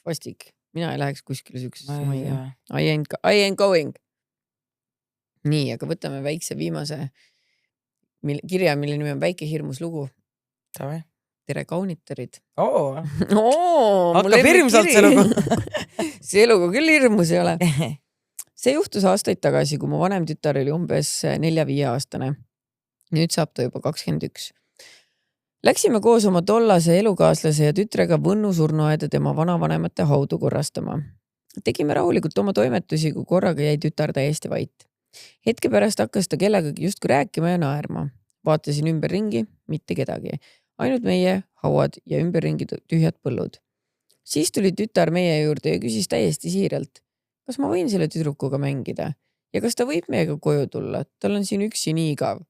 Vastik. Mina ei läheks kuskile sükses majja. I ain't going. Nii, aga võtame väikse viimase kirja, mille nimi on Väike hirmus lugu. Tavai. Tere kaunitarid. Hakkab hirmsalt see lugu. See lugu küll hirmus ei ole. See juhtus aastaid tagasi, kui mu vanem tütar oli umbes 4-5 aastane. Nüüd saab ta juba 21. Läksime koos oma tollase elukaaslase ja tütrega Võnnu surnuaeda tema vanavanemate haudu korrastama. Tegime rahulikult oma toimetusi, kui korraga jäi tütar täiesti vait. Hetke pärast hakkas ta kellegagi justkui rääkima ja naerma. Vaatasin ümber ringi, mitte kedagi. Ainult meie hauad ja ümberringi tühjad põllud. Siis tuli tütar meie juurde ja küsis täiesti siiralt. Kas ma võin selle tüdrukuga mängida? Ja kas ta võib meiega koju tulla? Tal on siin üksi nii igav.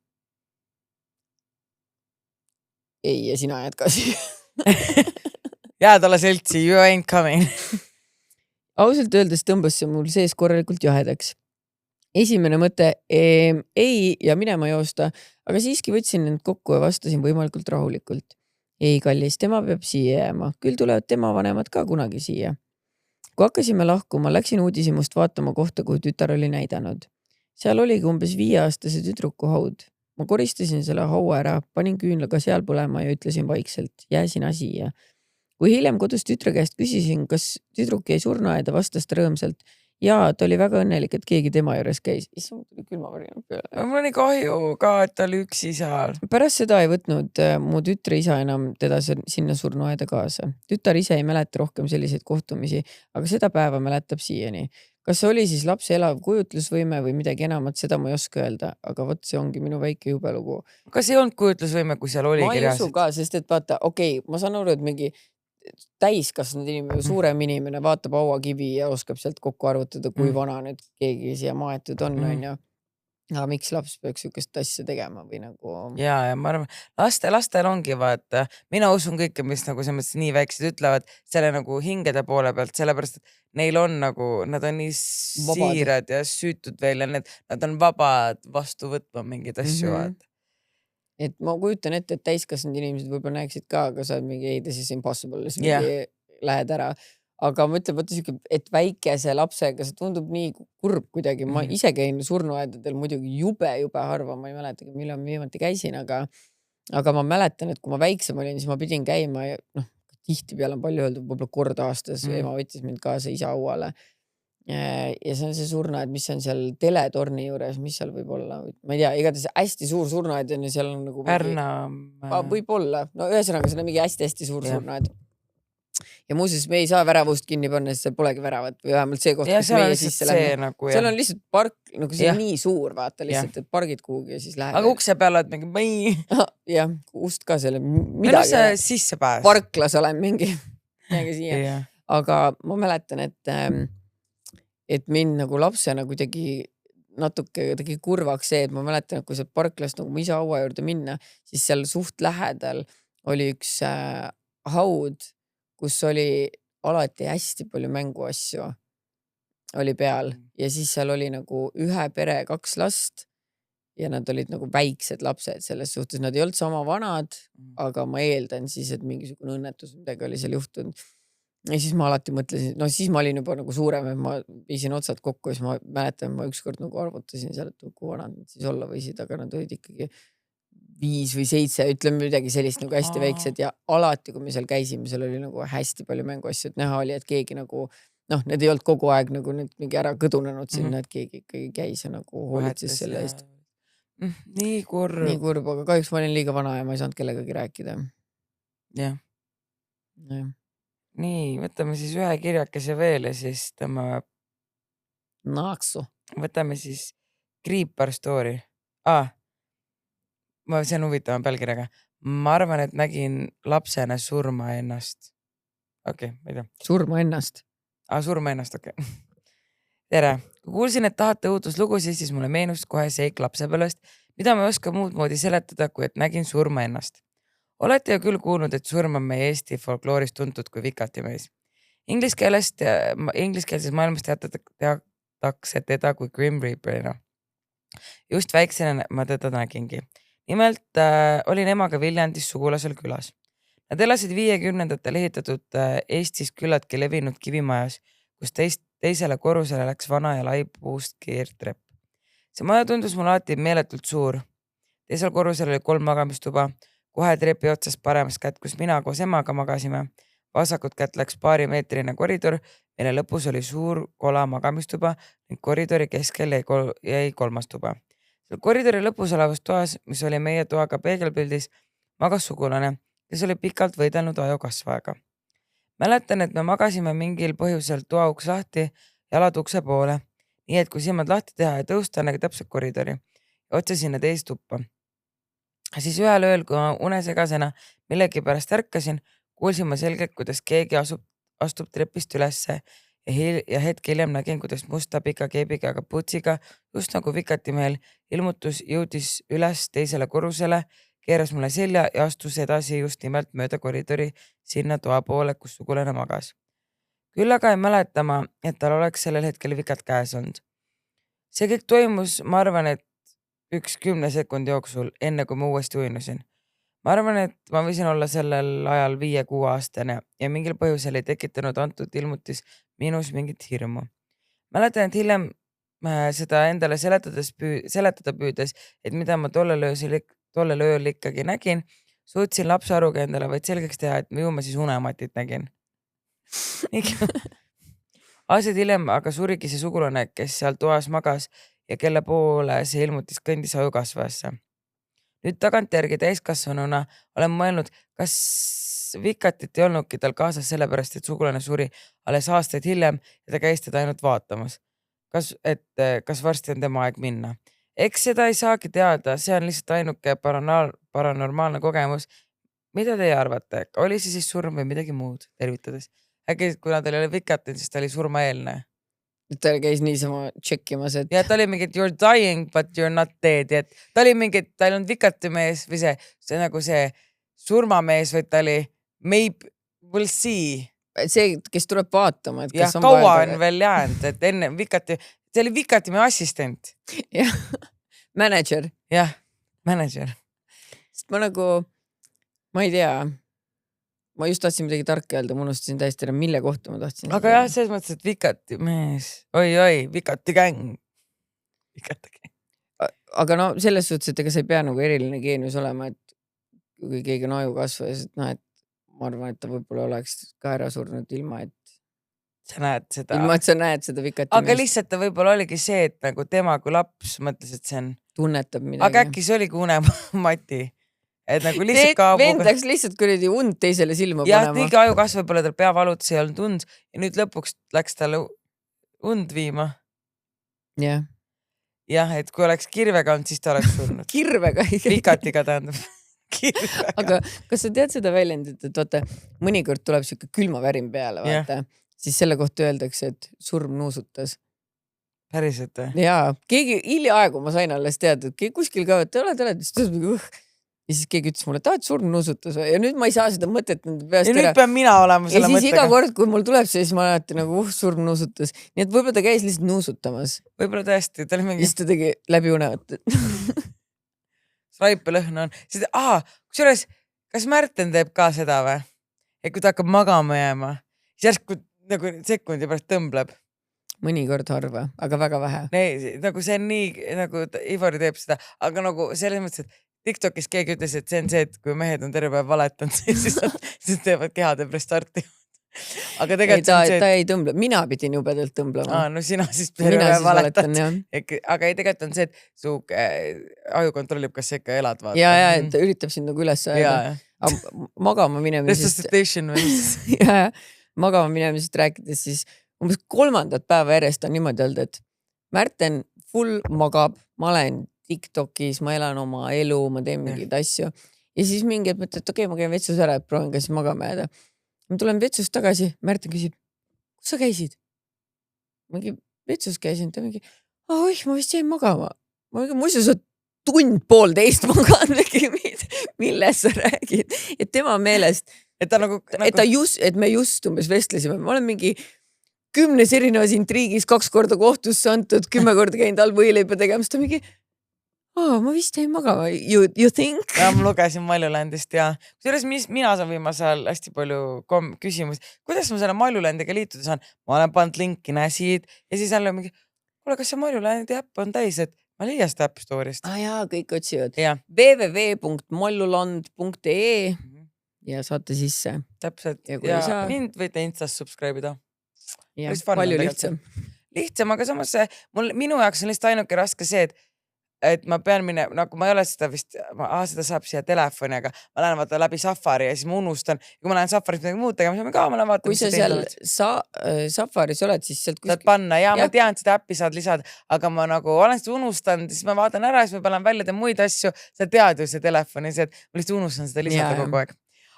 Ei, ja sina jätkasi. Jääd olla seltsi, you ain't coming. Ausalt öeldes tõmbas see mul sees korralikult jahedaks. Esimene mõte, ei ja minema joosta, aga siiski võtsin end kokku ja vastasin võimalikult rahulikult. Ei, kallis, tema peab siia jääma. Küll tulevad tema vanemad ka kunagi siia. Kui hakkasime lahkuma, läksin uudishimust vaatama kohta, kuhu tütar oli näidanud. Seal oligi umbes 5-aastase tüdruku haud. Ma koristasin selle haua ära, panin küünlaga seal põlema ja ütlesin vaikselt, jää sina siia. Kui hiljem kodus tütre käest küsisin, kas tüdruk jäi surnuaeda, vastas ta rõõmsalt. Ja ta oli väga õnnelik, et keegi tema juures käis. Issand, tuli külmavarjanud peale. Mul oli kahju ka, et ta oli üksi seal. Pärast seda ei võtnud mu tütre isa enam teda sinna surnuaeda kaasa. Tütar ise ei mäleta rohkem selliseid kohtumisi, aga seda päeva mäletab siiani. Kas see oli siis lapse elav kujutlusvõime või midagi enamat, seda ma ei oska öelda, aga võt see ongi minu väike jubelugu. Kas ei olnud kujutlusvõime, kui seal oli ma ei usu ka, sest et vaata, okei, ma saan aru, et mingi täiskasvanud inimene, suurem inimene vaatab hauakivi ja oskab sealt kokku arvutada, kui vana nüüd keegi siia maetud on, on ju. Aga miks laps peaks sükest asja tegema või nagu... Ja ma arvan, lastel ongi vaata, mina usun kõike, mis nagu selles nii väiksed ütlevad, selle nagu hingede poole pealt, sellepärast, et neil on nagu, nad on nii siirad ja süütud veel ja nad on vabad vastu võtma mingeid asju vaata. Et ma kujutan ette, et täiskasvanud inimesed võib-olla näeksid ka, aga sa oled mingi, ei, this is impossible, siis mingi lähed ära. Aga ma ütlen, et väikese lapsega, see tundub nii kurb kuidagi. Ma ise käin surnuaedadel muidugi jube harva, ma ei mäletagi, millal ma viimati käisin, aga ma mäletan, et kui ma väiksem olin, siis ma pidin käima ja tihtipeale on palju öeldud, võib-olla kord aastas ema võttis mind kaasa isa hauale. Ja see on see surnuaed, mis on seal teletorni juures, mis seal võib olla, ma ei tea, igatahes hästi suur surnuaed on ja seal on nagu Pärna. võib-olla, no ühesõnaga see on mingi hästi-hästi suur surnuaed. Ja muuseas me ei saa väravust kinni panna, sest seal polegi väravat või vähemalt see koht, kus meie sisse lähme. Nagu, seal on lihtsalt park, nagu see on nii suur, vaata lihtsalt, et pargid kuhugi ja siis läheb. Aga ukse peal oled mingi jah, ust ka selle midagi. No see sisse pääs. Parklas olen mingi siia. Aga ma mäletan, et mind nagu lapsena kuidagi natuke tegi kurvaks see, et ma mäletan, et kui sealt parklast nagu mu isa haua juurde minna, siis seal suht lähedal oli üks haud, kus oli alati hästi palju mänguasju oli peal ja siis seal oli nagu ühe pere 2 last ja nad olid nagu väiksed lapsed selles suhtes. Nad ei olnud sama vanad, aga ma eeldan siis, et mingisugune õnnetus midagi oli seal juhtunud. Ja siis ma alati mõtlesin, no siis ma olin juba nagu suurem, et ma viisin otsad kokku ja siis ma mäletan, ma ükskord nagu arvutasin seal, et kui vanad nad siis olla võisid, aga nad olid ikkagi 5 või 7, ütleme midagi sellist nagu hästi väiksed ja alati, kui me seal käisime, seal oli nagu hästi palju mänguasju, et näha oli, et keegi nagu, noh, need ei olnud kogu aeg nagu nüüd mingi ära kõdunenud sinna, et keegi ikkagi käis ja nagu hoolitses selle eest. Nii kurb. Nii kurb, aga kahjuks ma olin liiga vana ja ma ei saanud kellegagi rääkida. Jah. Nii, võtame siis ühe kirjakese veel ja siis tema naaksu. Võtame siis Creeper Story. See on huvitavam pealkirjaga. Ma arvan, et nägin lapsena surma ennast. Okei, ma ei tea. Surma ennast? Surma ennast, okei. Tere. Kui kuulsin, et tahate uutuslugusid, siis mulle meenus kohe seik lapsepõlvest, mida ma ei oska muud moodi seletada, kui et nägin surma ennast. Olete ju küll kuulnud, et surm on meie Eesti folklooris tuntud kui vikatimees. Ingliskeelses maailmas teatakse teda kui Grim Reaperina. Just väiksena ma teda nägingi. Nimelt olin emaga Viljandis sugulasel külas. Nad elasid 50-ndatel ehitatud Eestis küllaltki levinud kivimajas, kus teisele korrusele läks vana ja lai puust keertrepp. See maja tundus mulle alati meeletult suur. Teisel korrusel oli 3 magamistuba, kohe trepi otsas paremas kätt, kus mina koos emaga magasime. Vasakut kätt läks paari meetrine koridor, mille lõpus oli suur kola magamistuba ning koridori keskel jäi 3. tuba. Koridori lõpus olevas toas, mis oli meie toaga peegelpildis, magas sugulane, kes oli pikalt võidelnud ajukasvaega. Mäletan, et me magasime mingil põhjusel toa uks lahti, jalad ukse poole, nii et kui silmad lahti teha ja tõusta, nägi täpselt koridori ja otse sinna teist tuppa. Siis ühel ööl, kui ma unesegasena millegipärast ärkasin, kuulsin ma selgelt, kuidas keegi astub trepist ülesse ja hetk hiljem nägin, kuidas musta pika keebiga kaputsiga, just nagu vikatimehel, ilmutus jõudis üles teisele korrusele, keeras mulle selja ja astus edasi just nimelt mööda koridori sinna toa poole, kus sugulane magas. Küll aga ei mäleta ma, et tal oleks sellel hetkel vikat käes olnud. See kõik toimus, ma arvan, et 10 sekundi jooksul, enne kui ma uuesti uinusin. Ma arvan, et ma võisin olla sellel ajal 5-6 aastane ja mingil põhjusel ei tekitanud antud ilmutis minus mingit hirmu. Mäletan, et hiljem seda endale seletada püüdes, et mida ma tollel ööl ikkagi nägin, suutsin lapsearuga endale vaid selgeks teha, et ju ma siis unematit nägin. Aastaid hiljem aga surigi see sugulane, kes seal toas magas ja kelle poole see ilmutis kõndis ajukasvajasse. Nüüd tagantjärgi täiskasvanuna olen mõelnud, kas vikatit ei olnudki tal kaasas sellepärast, et sugulane suri alles aastaid hiljem ja ta käis teda ainult vaatamas. Kas varsti on tema aeg minna? Eks seda ei saagi teada, see on lihtsalt ainuke paranormaalne kogemus. Mida teie arvate? Oli see siis surm või midagi muud? Tervitades. Äkki kuna tal oli vikatin, siis ta oli surmaeelne. Ta käis niisama tšekkimas, et... Ja ta oli mingi, you're dying, but you're not dead. Et ta oli mingi, ta ei olnud vikatimees või see nagu see surmamees, või ta oli maybe we'll see. See, kes tuleb vaatama, et kes on kaua on veel jäänud, et enne see oli vikatime assistent. Jah, manager. Jah, manager. Sest ma nagu, ma ei tea... Ma just tahtsin midagi tarka öelda, ma unustasin täiesti ära, mille kohta ma tahtsin. Aga jah, selles mõttes, et vikati mees. Oi, vikati gäng. Aga no selles suhtes, et ega sa ei pea nagu eriline geenius olema, et kui keegi on ajukasvajas, et noh, et ma arvan, et ta võib-olla oleks ka ära surnud ilma, et sa näed seda. sa näed seda Vikati aga lihtsalt ta võib-olla oligi see, et nagu tema kui laps mõtles, et see on. Tunnetab midagi. aga äkki see oli Mati. Et nagu lihtsalt kaob. Vend läks lihtsalt kuradi und teisele silma ja, panema. Ja nii ajukasv võib-olla tal peavalutus ei olnud und ja nüüd lõpuks läks talle und viima. Jah. Jah, et kui oleks kirvega olnud, siis ta oleks surnud. Kirvega. Vikatiga tähendab. Kirvega. Aga kas sa tead seda väljendit, et vaata, mõnikord tuleb siuke külmavärin peale, vaata. Siis selle kohta öeldakse, et surm nuusutas. Päriselt või? Jaa, keegi hiljaaegu ma sain alles teada, et kuskil ka, et oled, ja siis keegi ütles mulle, et surm nuusutas ja nüüd ma ei saa seda mõtet peast ja nüüd pean mina olema selle mõttega. Ja siis iga kord, kui mul tuleb see, siis ma alati nagu surm nuusutas. Nii et võib-olla ta käis lihtsalt nuusutamas. Võib-olla tõesti, ta oli mingi... Siis ta tegi läbi unevat. Raipelõhn on. Kusjuures, kas Märten teeb ka seda või? Et kui ta hakkab magama jääma, siis järsku nagu sekundi pärast tõmbleb. Mõnikord harva, aga väga vähe. Nagu see on nii, nagu Ivari teeb seda, aga nagu selles mõttes, et TikTokis keegi ütles, et see on see, et kui mehed on terve päev valetanud, siis teevad kehade prestarti. Aga tegelikult ta ei tõmble. Mina pidin jubedalt tõmblema. No sina siis terve päev valetad. Aga ei tegelikult on see, et su aju kontrollib, kas sa ikka elad vaata. Ja, et ta üritab sind nagu üles ajada. Magama minemisest. Magama minemisest rääkides siis umbes 3. päeva järjest on niimoodi öelda, et Märten full magab, ma olen TikTokis, ma elan oma elu, ma teen mingeid asju. Ja siis mingi, et mõtled, et okei, ma käin vetsus ära, et proovin ka siis magama jääda. Ma tulen vetsust tagasi, Märten küsib, kus sa käisid? Mingi vetsus käisin, ta mingi, oih, ma vist jäin magama. Ma muidu sa 1.5 maganud, milles sa räägid. Et tema meelest, et me just umbes vestlesime, ma olen mingi 10 erinevas intriigis 2 korda kohtusse antud, 10 korda käinud all võileipa tegemas, ta mingi ma vist jäin magama, you think? Ja ma lugesin Maljulandist ja kusjuures mina saan viimasel hästi palju küsimusi. Kuidas ma selle Maljulandiga liituda saan? Ma olen pannud linki näsid ja siis jälle mingi, kuule, kas see Maljulandi äpp on täis, et ma leia seda App Store'ist. Jaa, kõik otsivad. Ja. www.malluland.ee ja saate sisse. Täpselt. Ja mind võite Instas subscribe ida. Ja, palju lihtsam. Lihtsam, aga samas minu jaoks on lihtsalt ainuke raske see, et ma pean minema, nagu ma ei ole seda vist, seda saab siia telefoni, aga ma lähen vaata läbi Safari ja siis ma unustan. Kui ma lähen Safaris midagi muud tegema, siis ma lähen vaata. Kui sa seal Safaris oled, siis sealt saad panna ja ma tean, seda äppi saad lisada, aga ma nagu olen seda unustanud, siis ma vaatan ära, siis ma lähen välja teen muid asju, sa tead ju see telefoni, et ma lihtsalt unustan seda lisada kogu aeg.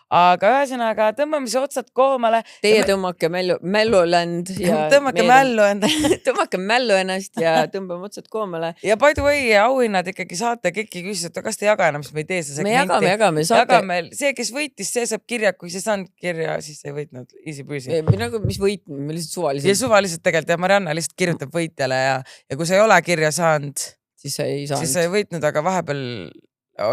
Aga ühesõnaga tõmbame see otsad koomale. Teie tõmmake Mälluland ja tõmmake mällu enda. Tõmmake mällu ennast ja tõmbame otsad koomale. Ja by the way, auhinnad ikkagi saate, Keki küsis, et kas te jaga enam, siis me ei tee see segmenti. Me jagame. See, kes võitis, see saab kirja, kui see saanud kirja, siis ei võitnud easy breezy. Nagu mis võitnud, me lihtsalt suvaliselt. Ja suvaliselt tegelikult ja Marianna lihtsalt kirjutab võitjale ja kui sa ei ole kirja saanud, siis sa ei võitnud, aga vahepeal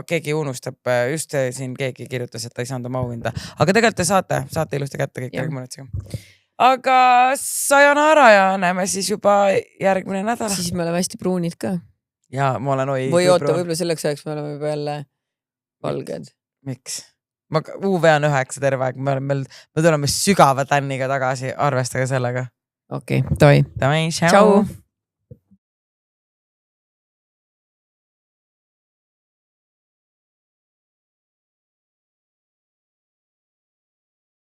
keegi unustab, just siin keegi kirjutas, et ta ei saanud oma auhinda. Aga tegelikult te saate ilusti kätte kõik järgmine. Aga sayonara ja näeme siis juba järgmine nädal. Siis me oleme hästi pruunid ka. Ja ma olen või oota, võib-olla selleks ajaks me oleme juba jälle valged. Miks? UV on 9 terve aeg, me tuleme sügava tänniga tagasi, arvestage sellega. Okei, toi. Tšau.